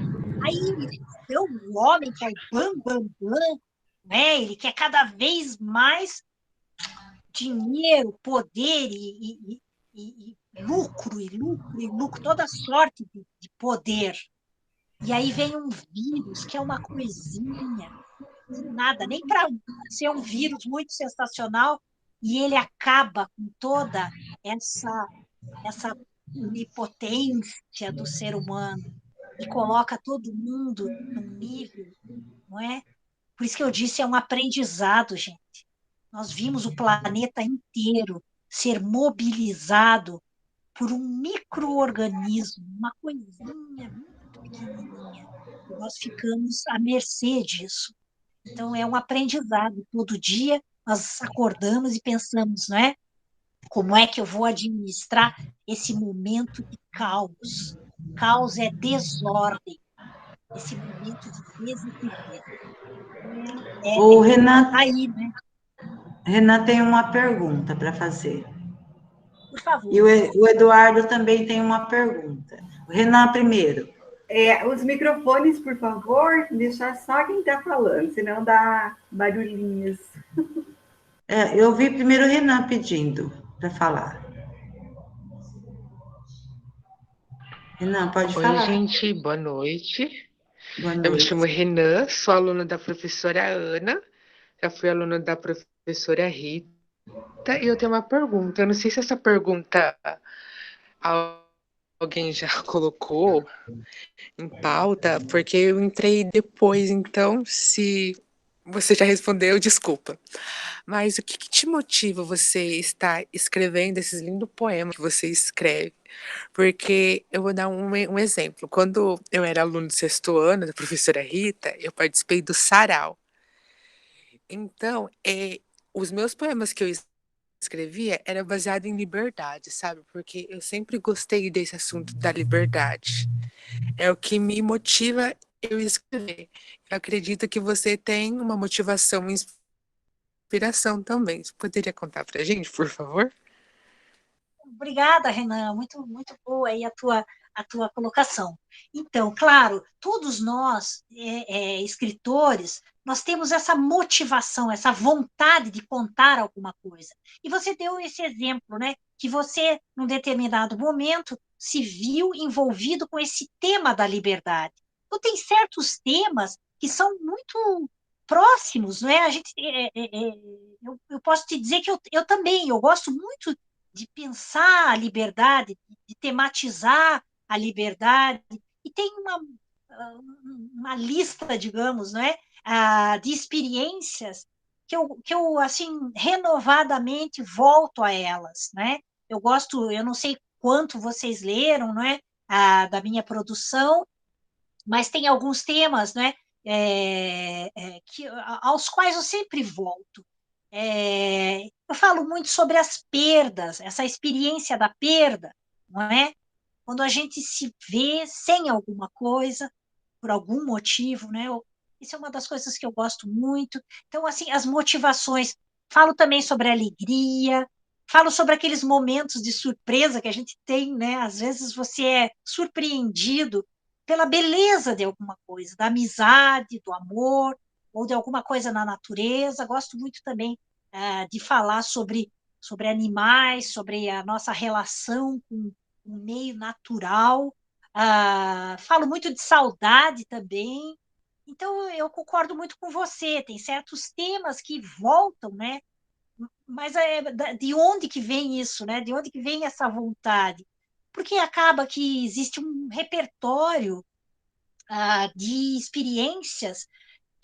Aí, então, o homem quer bam, bam, bam, né? Ele quer cada vez mais dinheiro, poder e lucro, e lucro, e lucro, toda sorte de poder. E aí vem um vírus, que é uma coisinha, nada, nem para ser um vírus muito sensacional, e ele acaba com toda essa onipotência do ser humano e coloca todo mundo num nível, não é? Por isso que eu disse, é um aprendizado, gente. Nós vimos o planeta inteiro ser mobilizado por um micro-organismo, uma coisinha muito pequenininha, e nós ficamos à mercê disso. Então, é um aprendizado. Todo dia nós acordamos e pensamos, não é? Como é que eu vou administrar esse momento de caos? Caos é desordem, esse momento de desequilíbrio. O Tá Renan, aí, né? Renan tem uma pergunta para fazer. Por E favor. o Eduardo também tem uma pergunta. O Renan primeiro. Os microfones, por favor, deixar só quem está falando, senão dá barulhinhos. Eu vi primeiro o Renan pedindo para falar. Renan, pode Oi, falar. gente, boa noite. Boa Eu me noite. chamo Renan, sou aluna da professora Ana, já fui aluna da professora Rita, e eu tenho uma pergunta. Eu não sei se essa pergunta alguém já colocou em pauta, porque eu entrei depois, então se você já respondeu, desculpa. Mas o que te motiva você estar escrevendo esses lindos poemas que você escreve? Porque eu vou dar um exemplo. Quando eu era aluno do sexto ano, da professora Rita, eu participei do sarau. Então, os meus poemas que eu escrevia era baseado em liberdade, sabe? Porque eu sempre gostei desse assunto da liberdade. É o que me motiva eu escrever. Eu acredito que você tem uma motivação e inspiração também. Você poderia contar pra gente, por favor? Obrigada, Renan. Muito, muito boa aí a tua colocação. Então, claro, todos nós, escritores, nós temos essa motivação, essa vontade de contar alguma coisa. E você deu esse exemplo, né? Que você, num determinado momento, se viu envolvido com esse tema da liberdade. Então, tem certos temas que são muito próximos, não é? A gente, eu posso te dizer que eu também, eu gosto muito de pensar a liberdade, de tematizar a liberdade, e tem uma lista, digamos, né, de experiências que eu, assim, renovadamente volto a elas, né? Eu gosto, eu não sei quanto vocês leram, né, da minha produção, mas tem alguns temas, né, aos quais eu sempre volto. Eu falo muito sobre as perdas, essa experiência da perda, não é? Quando a gente se vê sem alguma coisa, por algum motivo, né? Isso é uma das coisas que eu gosto muito. Então, assim, as motivações. Falo também sobre a alegria, falo sobre aqueles momentos de surpresa que a gente tem, né? Às vezes você é surpreendido pela beleza de alguma coisa, da amizade, do amor, ou de alguma coisa na natureza. Gosto muito também de falar sobre animais, sobre a nossa relação com o meio natural. Falo muito de saudade também. Então, eu concordo muito com você. Tem certos temas que voltam, né? Mas de onde que vem isso, né? De onde que vem essa vontade? Porque acaba que existe um repertório de experiências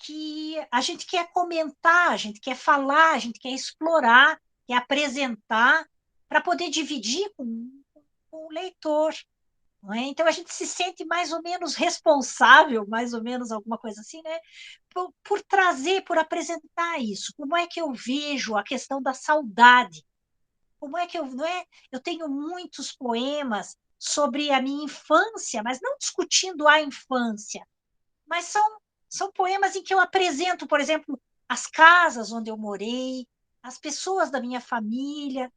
que a gente quer comentar, a gente quer falar, a gente quer explorar, quer apresentar, para poder dividir com o leitor. Não é? Então a gente se sente mais ou menos responsável, mais ou menos alguma coisa assim, né? Por trazer, por apresentar isso. Como é que eu vejo a questão da saudade? Como é que eu, não é? Eu tenho muitos poemas sobre a minha infância, mas não discutindo a infância, mas são poemas em que eu apresento, por exemplo, as casas onde eu morei, as pessoas da minha família,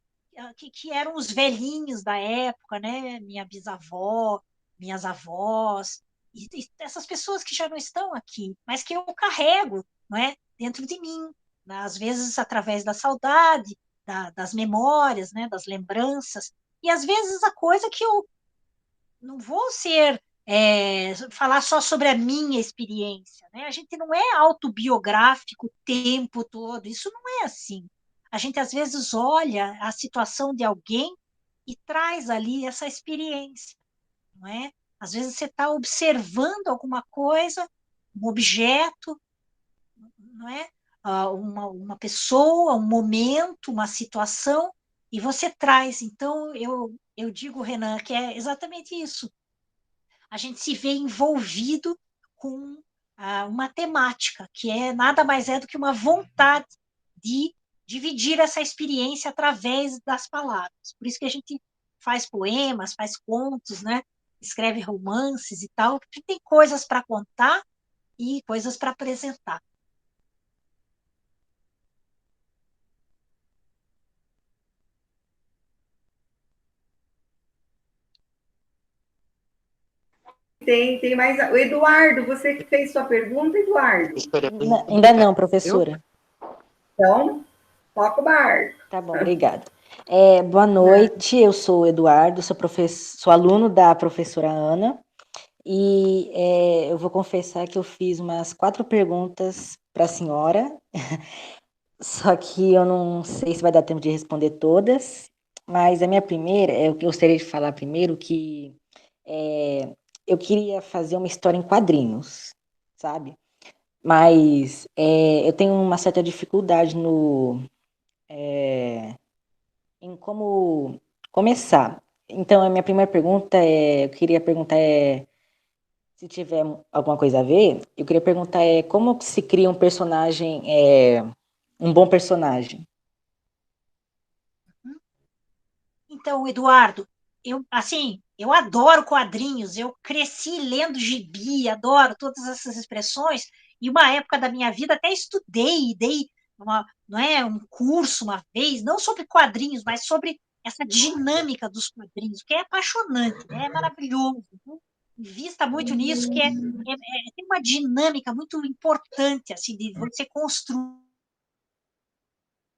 que eram os velhinhos da época, né? Minha bisavó, minhas avós, e essas pessoas que já não estão aqui, mas que eu carrego, não é? Dentro de mim, né? Às vezes através da saudade, das memórias, né? Das lembranças, e às vezes a coisa que eu não vou falar só sobre a minha experiência, né? A gente não é autobiográfico o tempo todo, isso não é assim. A gente às vezes olha a situação de alguém e traz ali essa experiência, não é? Às vezes você está observando alguma coisa, um objeto, não é? Uma pessoa, um momento, uma situação, e você traz. Então, eu digo, Renan, que é exatamente isso. A gente se vê envolvido com uma temática, que nada mais é do que uma vontade de dividir essa experiência através das palavras. Por isso que a gente faz poemas, faz contos, né? Escreve romances e tal, porque tem coisas para contar e coisas para apresentar. Tem mais. O Eduardo, você que fez sua pergunta, Eduardo? Ainda não, professora. Então, toca o barco. Tá bom, obrigada. Boa noite, eu sou o Eduardo, sou aluno da professora Ana, e eu vou confessar que eu fiz umas 4 perguntas para a senhora, só que eu não sei se vai dar tempo de responder todas, mas a minha primeira, eu gostaria de falar primeiro que eu queria fazer uma história em quadrinhos, sabe? Mas eu tenho uma certa dificuldade em como começar. Então, a minha primeira pergunta eu queria perguntar se tiver alguma coisa a ver, eu queria perguntar como se cria um personagem, um bom personagem. Então, Eduardo, eu adoro quadrinhos, eu cresci lendo gibi, adoro todas essas expressões, e uma época da minha vida até estudei, dei um curso uma vez, não sobre quadrinhos, mas sobre essa dinâmica dos quadrinhos, que é apaixonante, né? É maravilhoso. Né? Invista muito nisso, que tem uma dinâmica muito importante, assim, de você construir um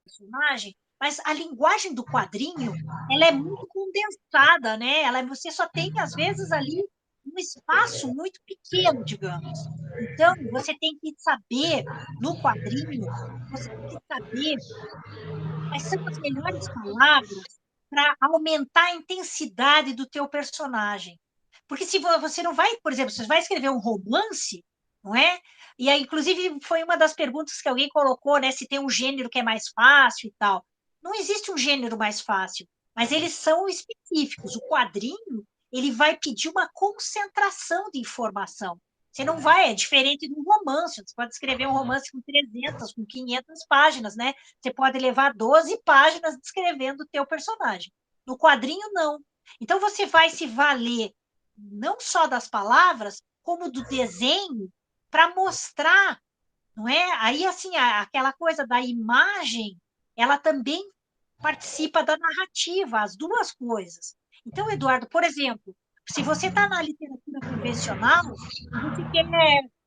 personagem, mas a linguagem do quadrinho, ela é muito condensada, né? Você só tem, às vezes, ali um espaço muito pequeno, digamos. Então, você tem que saber, no quadrinho, você tem que saber quais são as melhores palavras para aumentar a intensidade do teu personagem. Porque se você não vai, por exemplo, você vai escrever um romance, não é? E aí, inclusive, foi uma das perguntas que alguém colocou, né? Se tem um gênero que é mais fácil e tal. Não existe um gênero mais fácil, mas eles são específicos. O quadrinho, ele vai pedir uma concentração de informação. Você não vai, é diferente de um romance. Você pode escrever um romance com 300, com 500 páginas, né? Você pode levar 12 páginas descrevendo o teu personagem. No quadrinho, não. Então, você vai se valer não só das palavras, como do desenho, para mostrar, não é? Aí, assim, aquela coisa da imagem, ela também participa da narrativa, as duas coisas. Então, Eduardo, por exemplo, se você está na literatura convencional, você quer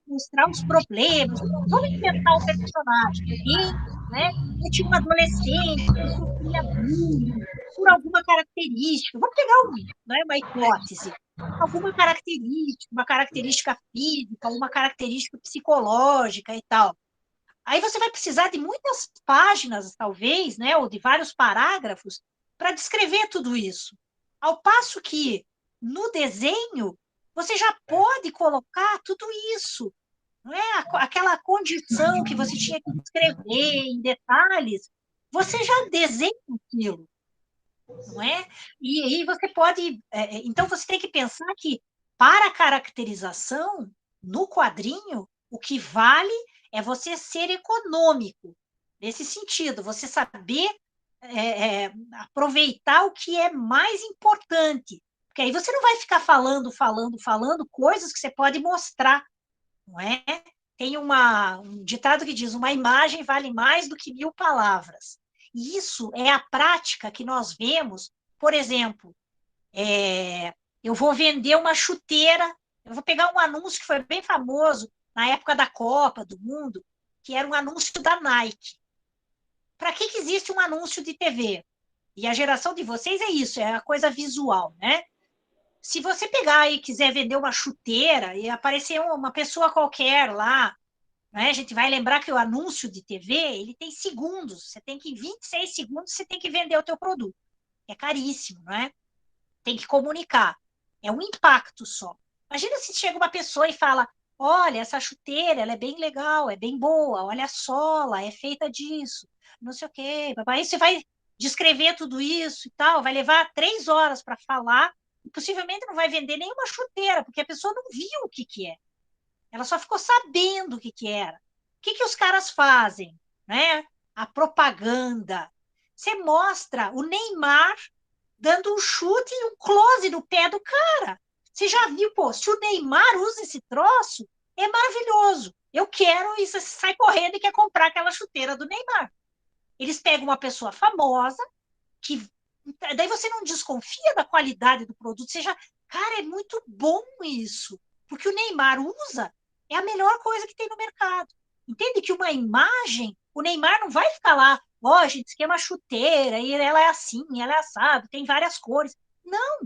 mostrar os problemas, vamos inventar um personagem, alguém, né? Eu tinha um adolescente que sofria bullying por alguma característica, vamos pegar uma hipótese, alguma característica, uma característica física, uma característica psicológica e tal. Aí você vai precisar de muitas páginas, talvez, né, ou de vários parágrafos, para descrever tudo isso. Ao passo que, no desenho, você já pode colocar tudo isso. Não é? Aquela condição que você tinha que descrever em detalhes, você já desenha aquilo. Não é? E aí você pode... então, você tem que pensar que, para a caracterização, no quadrinho, o que vale é você ser econômico, nesse sentido, você saber aproveitar o que é mais importante, porque aí você não vai ficar falando coisas que você pode mostrar, não é? Tem um ditado que diz, uma imagem vale mais do que 1000 palavras. E isso é a prática que nós vemos, por exemplo, eu vou vender uma chuteira, eu vou pegar um anúncio que foi bem famoso na época da Copa do Mundo, que era um anúncio da Nike. Para que existe um anúncio de TV? E a geração de vocês é isso, é a coisa visual, né? Se você pegar e quiser vender uma chuteira e aparecer uma pessoa qualquer lá, né, a gente vai lembrar que o anúncio de TV, ele tem segundos, você tem que, em 26 segundos, você tem que vender o teu produto. É caríssimo, não é? Tem que comunicar. É um impacto só. Imagina se chega uma pessoa e fala, olha, essa chuteira, ela é bem legal, é bem boa, olha a sola, é feita disso, não sei o quê. Aí você vai descrever tudo isso e tal, vai levar 3 horas para falar, e possivelmente não vai vender nenhuma chuteira, porque a pessoa não viu o que é. Ela só ficou sabendo o que era. O que os caras fazem? Né? A propaganda. Você mostra o Neymar dando um chute e um close no pé do cara. Você já viu, pô, se o Neymar usa esse troço, é maravilhoso. Eu quero, e você sai correndo e quer comprar aquela chuteira do Neymar. Eles pegam uma pessoa famosa, que daí você não desconfia da qualidade do produto, você já, cara, é muito bom isso, porque o Neymar usa, é a melhor coisa que tem no mercado. Entende que uma imagem, o Neymar não vai ficar lá, ó, gente, isso aqui é uma chuteira, e ela é assim, ela é assado, tem várias cores. Não,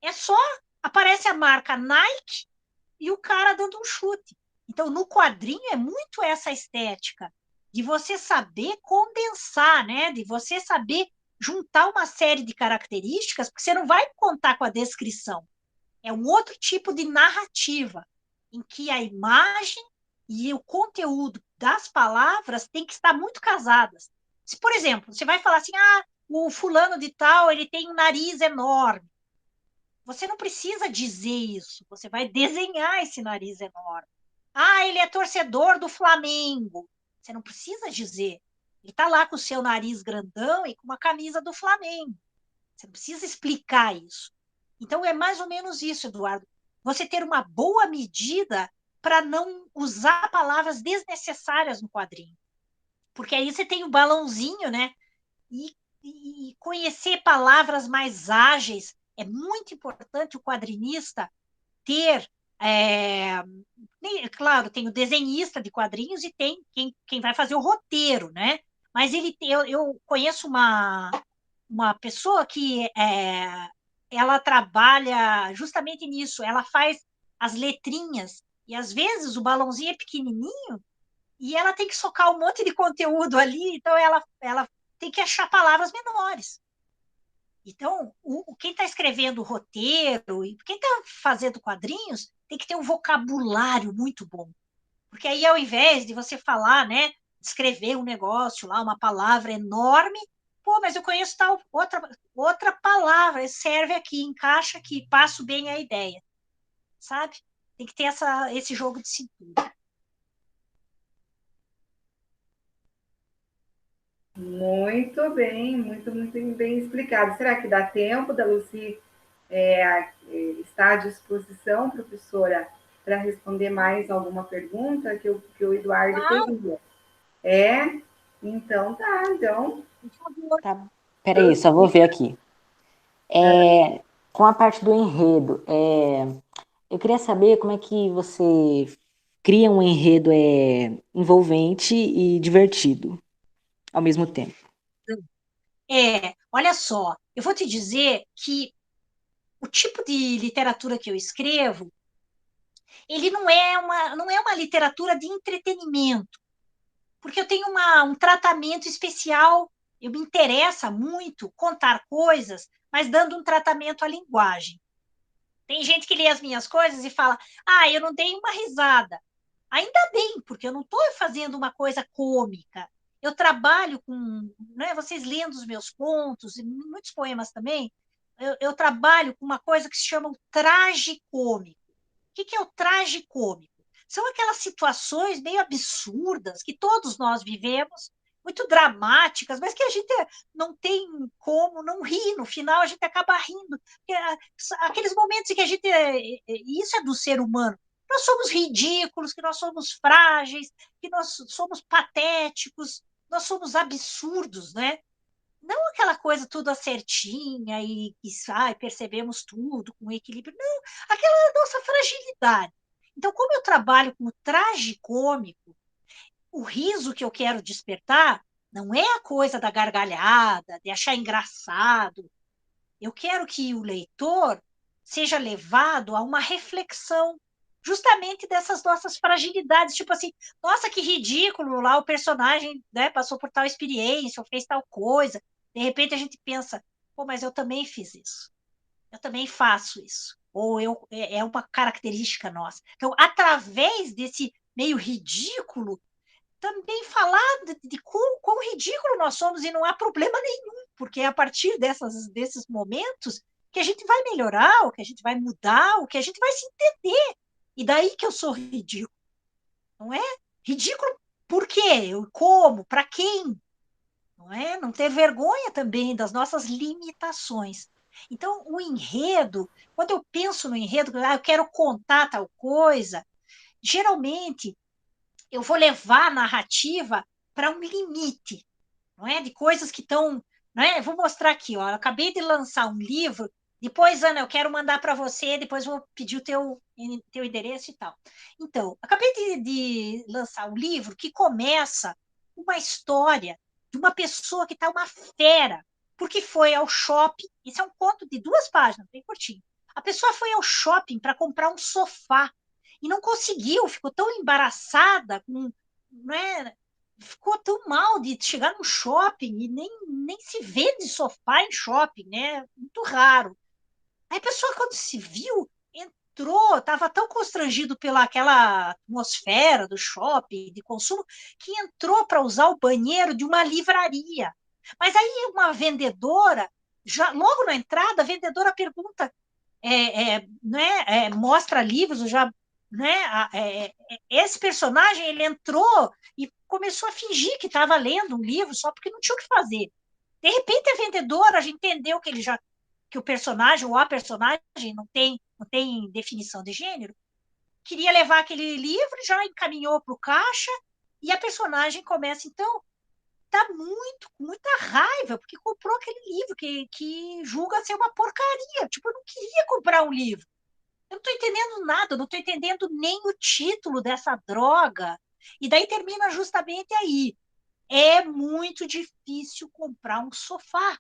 é só, aparece a marca Nike e o cara dando um chute. Então, no quadrinho é muito essa estética, de você saber condensar, né? De você saber juntar uma série de características, porque você não vai contar com a descrição. É um outro tipo de narrativa, em que a imagem e o conteúdo das palavras têm que estar muito casadas. Se, por exemplo, você vai falar assim, o fulano de tal, ele tem um nariz enorme. Você não precisa dizer isso, você vai desenhar esse nariz enorme. Ele é torcedor do Flamengo. Você não precisa dizer. Ele está lá com o seu nariz grandão e com uma camisa do Flamengo. Você não precisa explicar isso. Então, é mais ou menos isso, Eduardo. Você ter uma boa medida para não usar palavras desnecessárias no quadrinho. Porque aí você tem o balãozinho, né? E conhecer palavras mais ágeis. É muito importante o quadrinista ter... claro, tem o desenhista de quadrinhos e tem quem vai fazer o roteiro, né? Mas eu conheço uma pessoa que ela trabalha justamente nisso, ela faz as letrinhas, e às vezes o balãozinho é pequenininho, e ela tem que socar um monte de conteúdo ali, então ela tem que achar palavras menores. Então, quem está escrevendo o roteiro e quem está fazendo quadrinhos tem que ter um vocabulário muito bom. Porque aí, ao invés de você falar, né, escrever um negócio lá, uma palavra enorme, pô, mas eu conheço tal outra palavra, serve aqui, encaixa aqui, passo bem a ideia. Sabe? Tem que ter esse jogo de cintura. Muito bem explicado. Será que dá tempo da Lucy estar à disposição, professora, para responder mais alguma pergunta que o Eduardo teria? Então tá, então. Tá. Peraí, só vou ver aqui. Com a parte do enredo, eu queria saber como é que você cria um enredo envolvente e divertido ao mesmo tempo. Olha só, eu vou te dizer que o tipo de literatura que eu escrevo, ele não é uma literatura de entretenimento, porque eu tenho um tratamento especial, me interessa muito contar coisas, mas dando um tratamento à linguagem. Tem gente que lê as minhas coisas e fala, eu não dei uma risada. Ainda bem, porque eu não estou fazendo uma coisa cômica. Eu trabalho com, né, vocês lendo os meus contos, e muitos poemas também, eu trabalho com uma coisa que se chama o tragicômico. O que é o tragicômico? São aquelas situações meio absurdas que todos nós vivemos, muito dramáticas, mas que a gente não tem como não rir. No final, a gente acaba rindo. Aqueles momentos em que a gente... Isso é do ser humano. Nós somos ridículos, que nós somos frágeis, que nós somos patéticos, nós somos absurdos, né? Não aquela coisa tudo acertinha e percebemos tudo com equilíbrio. Não, aquela nossa fragilidade. Então, como eu trabalho com o tragicômico, o riso que eu quero despertar não é a coisa da gargalhada, de achar engraçado. Eu quero que o leitor seja levado a uma reflexão justamente dessas nossas fragilidades, tipo assim, nossa, que ridículo, lá o personagem, né, passou por tal experiência, ou fez tal coisa, de repente a gente pensa, pô, mas eu também fiz isso, eu também faço isso, ou é uma característica nossa. Então, através desse meio ridículo, também falar de quão ridículo nós somos, e não há problema nenhum, porque é a partir desses momentos que a gente vai melhorar, o que a gente vai mudar, o que a gente vai se entender. E daí que eu sou ridículo, não é? Ridículo por quê? Como? Para quem? Não é? Não ter vergonha também das nossas limitações. Então, o enredo, quando eu penso no enredo, eu quero contar tal coisa, geralmente eu vou levar a narrativa para um limite, não é? De coisas que estão, não é? Eu vou mostrar aqui, ó, eu acabei de lançar um livro, depois, Ana, eu quero mandar para você, depois vou pedir o teu endereço e tal. Então, acabei de lançar um livro que começa uma história de uma pessoa que está uma fera, porque foi ao shopping, isso é um conto de 2 páginas, bem curtinho. A pessoa foi ao shopping para comprar um sofá e não conseguiu, ficou tão embaraçada, não é? Ficou tão mal de chegar no shopping e nem se vende sofá em shopping, né? Muito raro. Aí a pessoa, quando se viu, entrou, estava tão constrangido pela aquela atmosfera do shopping, de consumo, que entrou para usar o banheiro de uma livraria. Mas aí uma vendedora, já logo na entrada, a vendedora pergunta, né, mostra livros, já, né, esse personagem ele entrou e começou a fingir que estava lendo um livro só porque não tinha o que fazer. De repente a vendedora já entendeu que o personagem ou a personagem não tem definição de gênero, queria levar aquele livro, já encaminhou para o caixa e a personagem começa então tá com muita raiva, porque comprou aquele livro que julga ser uma porcaria. Tipo, eu não queria comprar um livro. Eu não estou entendendo nada, eu não estou entendendo nem o título dessa droga. E daí termina justamente aí. É muito difícil comprar um sofá.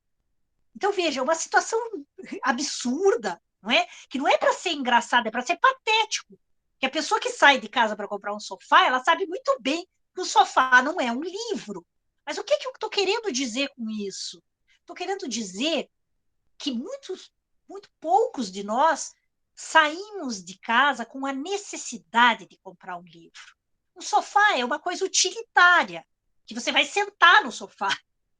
Então, veja, é uma situação absurda, não é? Que não é para ser engraçado, é para ser patético. Que a pessoa que sai de casa para comprar um sofá, ela sabe muito bem que o sofá não é um livro. Mas o que eu estou querendo dizer com isso? Estou querendo dizer que muito poucos de nós saímos de casa com a necessidade de comprar um livro. Um sofá é uma coisa utilitária, que você vai sentar no sofá.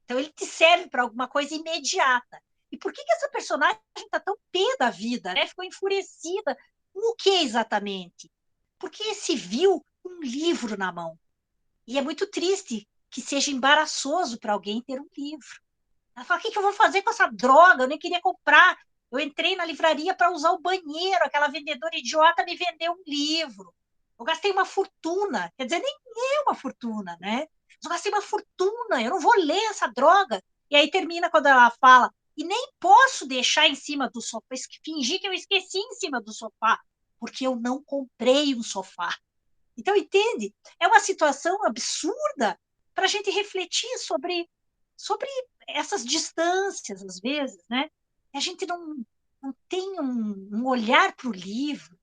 Então, ele te serve para alguma coisa imediata. E por que essa personagem está tão pé da vida, né? Ficou enfurecida? Com o que exatamente? Porque se viu um livro na mão. E é muito triste que seja embaraçoso para alguém ter um livro. Ela fala, o que eu vou fazer com essa droga? Eu nem queria comprar. Eu entrei na livraria para usar o banheiro. Aquela vendedora idiota me vendeu um livro. Eu gastei uma fortuna. Quer dizer, nem é uma fortuna, né? Eu gastei uma fortuna. Eu não vou ler essa droga. E aí termina quando ela fala, e nem posso deixar em cima do sofá, fingir que eu esqueci em cima do sofá, porque eu não comprei um sofá. Então, entende? É uma situação absurda para a gente refletir sobre essas distâncias, às vezes, né? A gente não tem um olhar para o livro,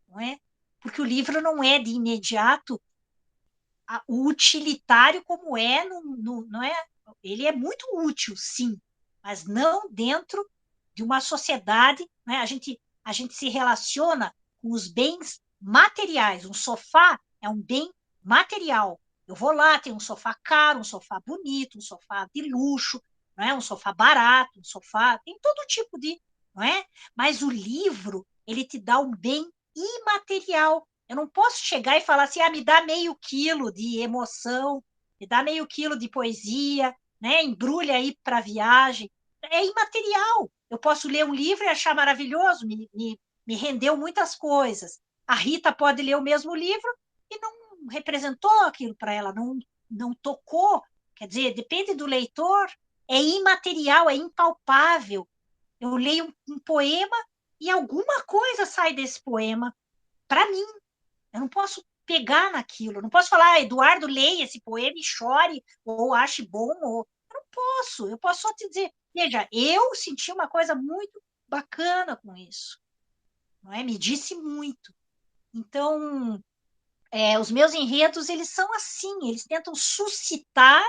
não é? Porque o livro não é de imediato o utilitário como é, não é? Ele é muito útil, sim, mas não dentro de uma sociedade, né? A gente se relaciona com os bens materiais. Um sofá é um bem material. Eu vou lá, tem um sofá caro, um sofá bonito, um sofá de luxo, não é? Um sofá barato, um sofá, tem todo tipo de, não é? Mas o livro, ele te dá um bem imaterial. Eu não posso chegar e falar assim, me dá meio quilo de emoção, me dá meio quilo de poesia, né? Embrulha aí para a viagem. É imaterial. Eu posso ler um livro e achar maravilhoso, me rendeu muitas coisas. A Rita pode ler o mesmo livro e não representou aquilo para ela, não tocou. Quer dizer, depende do leitor, é imaterial, é impalpável. Eu leio um poema e alguma coisa sai desse poema para mim. Eu não posso pegar naquilo, eu não posso falar, Eduardo, leia esse poema e chore, ou ache bom, ou... Eu não posso, eu posso só te dizer, veja, eu senti uma coisa muito bacana com isso, não é? Me disse muito. Então, os meus enredos, eles são assim, eles tentam suscitar,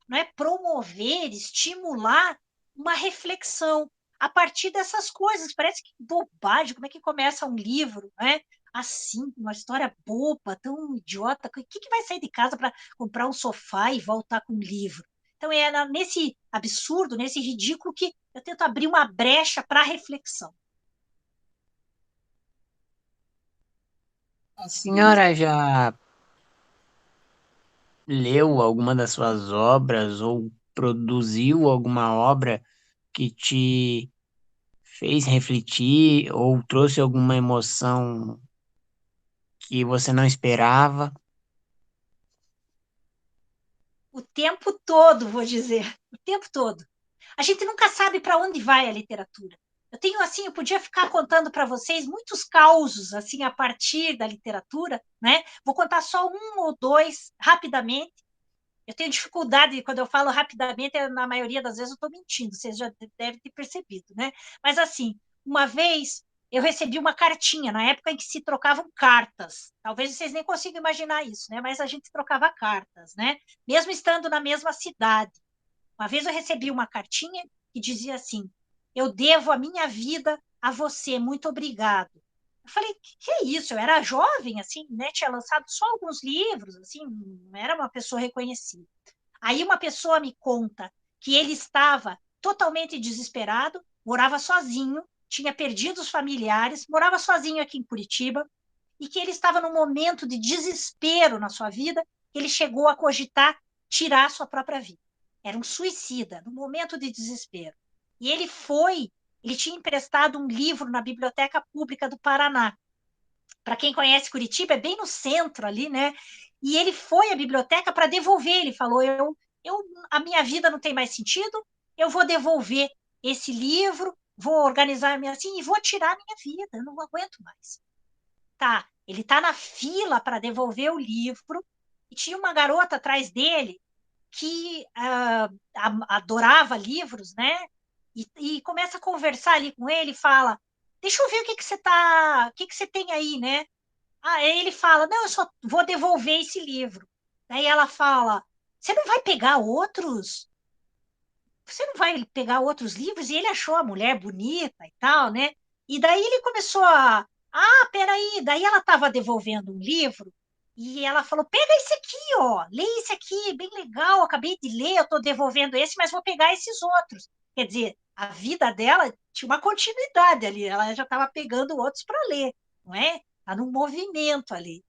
não é? Promover, estimular uma reflexão a partir dessas coisas. Parece que bobagem, como é que começa um livro, né? Assim, uma história boba, tão idiota. O que vai sair de casa para comprar um sofá e voltar com um livro? Então, é nesse absurdo, nesse ridículo, que eu tento abrir uma brecha para a reflexão. A senhora já leu alguma das suas obras ou produziu alguma obra que te fez refletir ou trouxe alguma emoção que você não esperava? O tempo todo, vou dizer, o tempo todo. A gente nunca sabe para onde vai a literatura. Eu tenho assim, eu podia ficar contando para vocês muitos causos assim a partir da literatura, né? Vou contar só um ou dois rapidamente. Eu tenho dificuldade quando eu falo rapidamente, na maioria das vezes eu estou mentindo, vocês já devem ter percebido, né? Mas assim, uma vez eu recebi uma cartinha na época em que se trocavam cartas. Talvez vocês nem consigam imaginar isso, né? Mas a gente trocava cartas, né? Mesmo estando na mesma cidade. Uma vez eu recebi uma cartinha que dizia assim: eu devo a minha vida a você, muito obrigado. Eu falei, que é isso? Eu era jovem, assim, né? Tinha lançado só alguns livros, assim, não era uma pessoa reconhecida. Aí uma pessoa me conta que ele estava totalmente desesperado, morava sozinho, tinha perdido os familiares, morava sozinho aqui em Curitiba, e que ele estava num momento de desespero na sua vida, que ele chegou a cogitar tirar a sua própria vida. Era um suicida, no momento de desespero. E ele tinha emprestado um livro na Biblioteca Pública do Paraná. Para quem conhece Curitiba, é bem no centro ali, né? E ele foi à biblioteca para devolver. Ele falou: a minha vida não tem mais sentido, eu vou devolver esse livro, vou organizar assim e vou tirar a minha vida, eu não aguento mais. Tá, ele está na fila para devolver o livro e tinha uma garota atrás dele que adorava livros, né? E começa a conversar ali com ele, fala: deixa eu ver o que você tem aí, né? Aí ele fala: não, eu só vou devolver esse livro. Daí ela fala: você não vai pegar outros? Você não vai pegar outros livros? E ele achou a mulher bonita e tal, né? E daí ele começou peraí. Daí ela estava devolvendo um livro e ela falou: pega esse aqui, ó, lê esse aqui, bem legal, acabei de ler, eu estou devolvendo esse, mas vou pegar esses outros. Quer dizer, a vida dela tinha uma continuidade ali, ela já estava pegando outros para ler, não é? Está num movimento ali.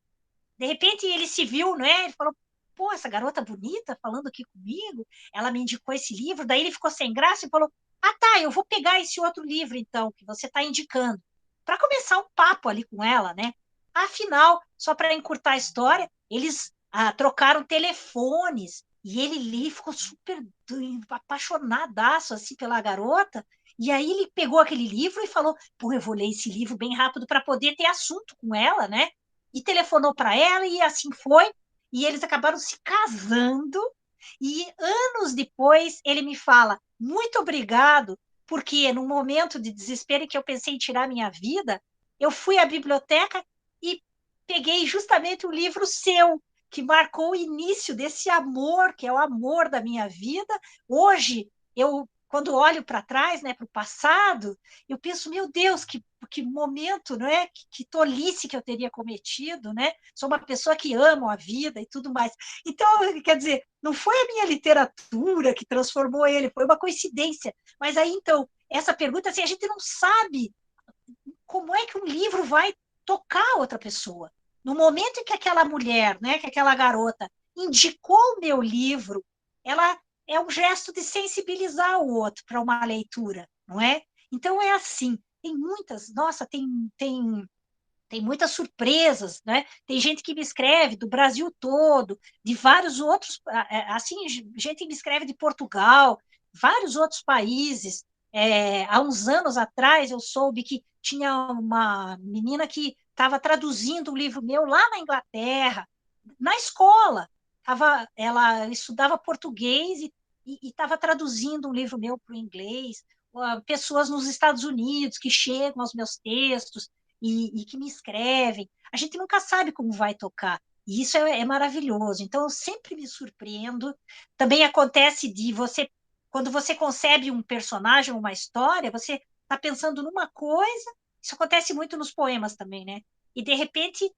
De repente ele se viu, né? Ele falou: pô, essa garota bonita falando aqui comigo, ela me indicou esse livro. Daí ele ficou sem graça e falou: tá, eu vou pegar esse outro livro então, que você está indicando, para começar um papo ali com ela, né? Afinal, só para encurtar a história, eles trocaram telefones e ele ali ficou super apaixonadaço assim pela garota. E aí ele pegou aquele livro e falou: pô, eu vou ler esse livro bem rápido para poder ter assunto com ela, né? E telefonou para ela e assim foi. E eles acabaram se casando. E anos depois ele me fala: muito obrigado, porque no momento de desespero em que eu pensei em tirar minha vida, eu fui à biblioteca e peguei justamente o livro seu, que marcou o início desse amor, que é o amor da minha vida. Hoje, quando olho para trás, né, para o passado, eu penso: meu Deus, que momento, não é? Que tolice que eu teria cometido, né? Sou uma pessoa que ama a vida e tudo mais. Então, quer dizer, não foi a minha literatura que transformou ele, foi uma coincidência. Mas aí, então, essa pergunta, assim, a gente não sabe como é que um livro vai tocar outra pessoa. No momento em que aquela mulher, né, que aquela garota indicou o meu livro, ela é um gesto de sensibilizar o outro para uma leitura, não é? Então é assim, tem muitas, nossa, tem muitas surpresas, né? Tem gente que me escreve do Brasil todo, de vários outros, assim, gente que me escreve de Portugal, vários outros países. Há uns anos atrás, eu soube que tinha uma menina que estava traduzindo um livro meu lá na Inglaterra, na escola. Ela estudava português e estava traduzindo um livro meu para o inglês. Pessoas nos Estados Unidos que chegam aos meus textos e que me escrevem. A gente nunca sabe como vai tocar. E isso é maravilhoso. Então, eu sempre me surpreendo. Também acontece de você, quando você concebe um personagem, uma história, você está pensando numa coisa. Isso acontece muito nos poemas também, né? E, de repente,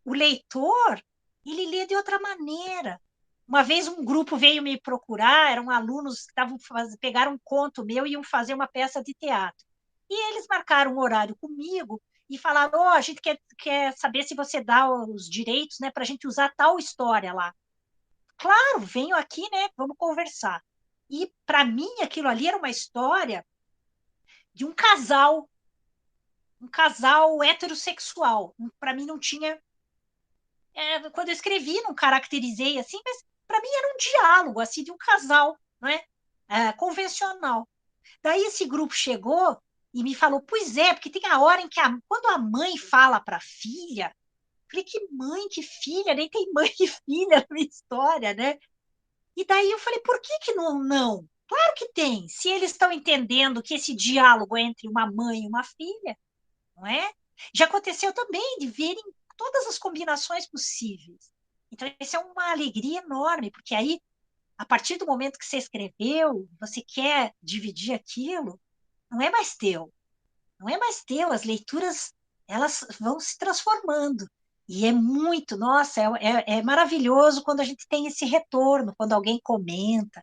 o leitor, ele lê de outra maneira. Uma vez um grupo veio me procurar, eram alunos que pegaram um conto meu e iam fazer uma peça de teatro. E eles marcaram um horário comigo e falaram, a gente quer saber se você dá os direitos, né, para a gente usar tal história lá. Claro, venho aqui, né, vamos conversar. E, para mim, aquilo ali era uma história de um casal heterossexual. Para mim não tinha... quando eu escrevi, não caracterizei assim, mas para mim era um diálogo assim, de um casal, não é? Convencional. Daí esse grupo chegou e me falou, pois é, porque tem a hora em que quando a mãe fala para a filha, eu falei, que mãe, que filha, nem tem mãe e filha na minha história, né? E daí eu falei, por que não, não? Claro que tem, se eles estão entendendo que esse diálogo é entre uma mãe e uma filha, não é? Já aconteceu também de verem todas as combinações possíveis. Então, isso é uma alegria enorme, porque aí, a partir do momento que você escreveu, você quer dividir aquilo, não é mais teu. Não é mais teu. As leituras, elas vão se transformando. E é muito, nossa, é maravilhoso quando a gente tem esse retorno, quando alguém comenta.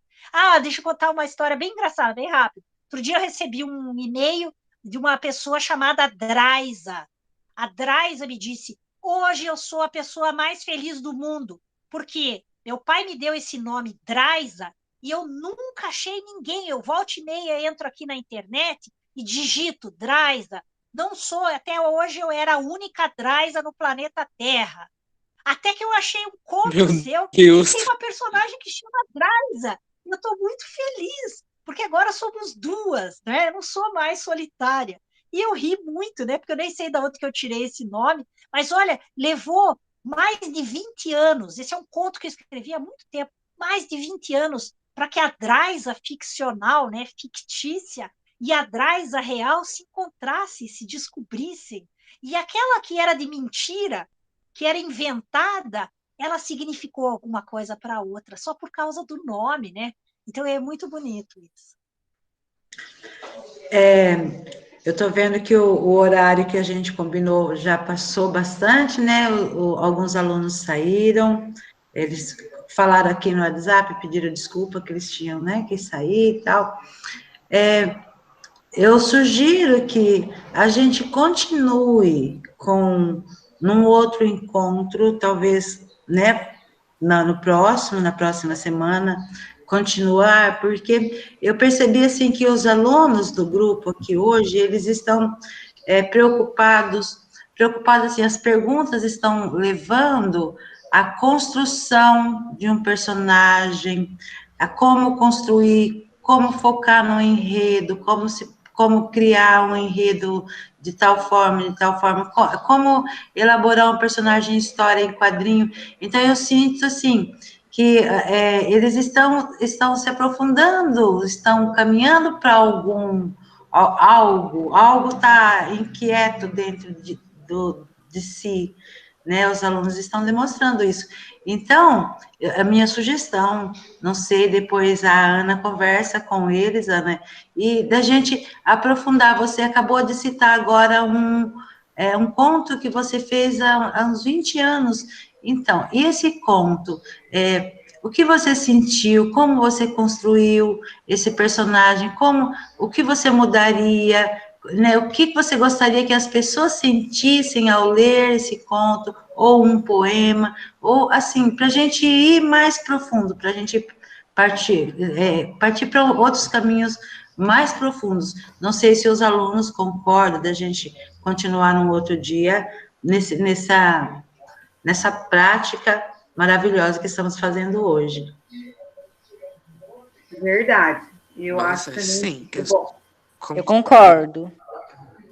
Deixa eu contar uma história bem engraçada, bem rápido. Outro dia eu recebi um e-mail de uma pessoa chamada Draisa. A Draisa me disse, hoje eu sou a pessoa mais feliz do mundo, porque meu pai me deu esse nome, Draisa, e eu nunca achei ninguém. Eu volta e meia entro aqui na internet e digito Draisa. Não sou, até hoje eu era a única Draisa no planeta Terra. Até que eu achei um conto Meu seu Deus. e tem uma personagem que chama Draisa. Eu estou muito feliz, porque agora somos duas, né? Eu não sou mais solitária. E eu ri muito, né? Porque eu nem sei de onde que eu tirei esse nome, mas olha, levou mais de 20 anos. Esse é um conto que eu escrevi há muito tempo, mais de 20 anos, para que a Draisa ficcional, né, fictícia, e a Draisa real se encontrassem, se descobrissem. E aquela que era de mentira, que era inventada, ela significou alguma coisa para outra, só por causa do nome, né? Então é muito bonito isso. Eu estou vendo que o horário que a gente combinou já passou bastante, né? Alguns alunos saíram, eles falaram aqui no WhatsApp, pediram desculpa que eles tinham, né, que sair e tal. Eu sugiro que a gente continue num outro encontro, talvez, né, na próxima semana, continuar, porque eu percebi, assim, que os alunos do grupo aqui hoje, eles estão preocupados, assim, as perguntas estão levando à construção de um personagem, a como construir, como focar no enredo, como criar um enredo de tal forma, como elaborar um personagem em história, em quadrinho. Então, eu sinto, assim, que eles estão se aprofundando, estão caminhando para algo está inquieto dentro de si, né? Os alunos estão demonstrando isso. Então, a minha sugestão, não sei, depois a Ana conversa com eles, Ana, e da gente aprofundar. Você acabou de citar agora um conto que você fez há uns 20 anos. Então, e esse conto, o que você sentiu, como você construiu esse personagem, o que você mudaria, né, o que você gostaria que as pessoas sentissem ao ler esse conto, ou um poema, ou assim, para a gente ir mais profundo, para a gente partir para outros caminhos mais profundos. Não sei se os alunos concordam da gente continuar num outro dia nessa prática maravilhosa que estamos fazendo hoje. Verdade. Eu Nossa, acho sim. também, bom, Eu concordo.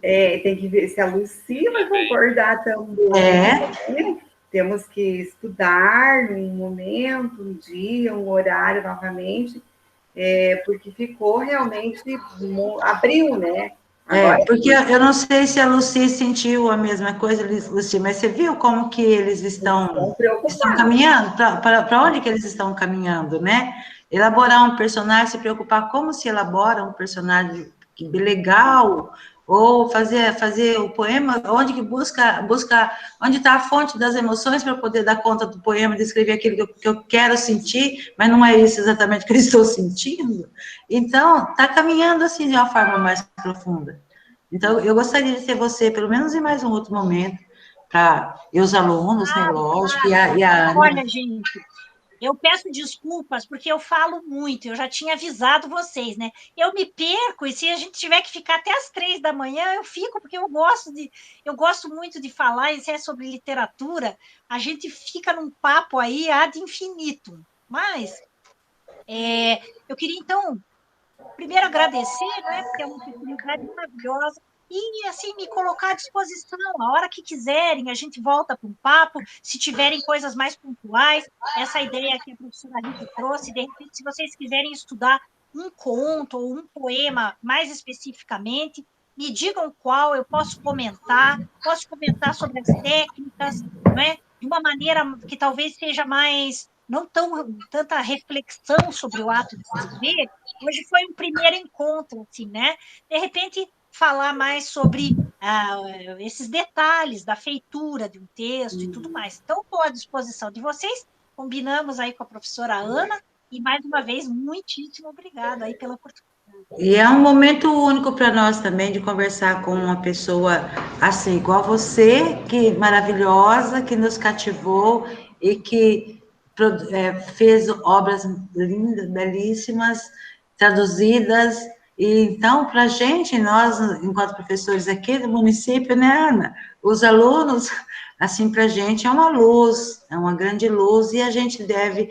tem que ver se a Lucy vai concordar também. É, Temos que estudar um momento, um dia, um horário novamente, porque ficou realmente, abriu, né? Agora, porque eu não sei se a Lucy sentiu a mesma coisa, Lucy, mas você viu como que eles estão preocupados. caminhando? Para onde que eles estão caminhando, né? Elaborar um personagem, se preocupar como se elabora um personagem legal, ou fazer o poema, onde que busca onde está a fonte das emoções para poder dar conta do poema, descrever aquilo que eu quero sentir, mas não é isso exatamente que eu estou sentindo. Então, está caminhando assim de uma forma mais profunda. Então, eu gostaria de ter você, pelo menos em mais um outro momento, e os alunos, né, lógico, e a Ana. Olha, gente, eu peço desculpas porque eu falo muito, eu já tinha avisado vocês, né? Eu me perco, e se a gente tiver que ficar até as 3 da manhã, eu fico, porque eu gosto muito de falar, e se é sobre literatura, a gente fica num papo aí ad infinitum. Mas eu queria, então, primeiro agradecer, né? Porque é uma oportunidade maravilhosa. E, assim, me colocar à disposição, a hora que quiserem, a gente volta para um papo, se tiverem coisas mais pontuais, essa ideia que a professora Rita trouxe, de repente, se vocês quiserem estudar um conto ou um poema mais especificamente, me digam qual, eu posso comentar sobre as técnicas, não é? De uma maneira que talvez seja mais, não tanta reflexão sobre o ato de escrever. Hoje foi um primeiro encontro, assim, né? De repente, falar mais sobre esses detalhes da feitura de um texto e tudo mais. Então, estou à disposição de vocês. Combinamos aí com a professora Ana, e mais uma vez, muitíssimo obrigada aí pela oportunidade. E é um momento único para nós também de conversar com uma pessoa assim, igual você, que maravilhosa, que nos cativou e que fez obras lindas, belíssimas, traduzidas. E então, para a gente, nós, enquanto professores aqui do município, né, Ana? Os alunos, assim, para a gente é uma luz, é uma grande luz, e a gente deve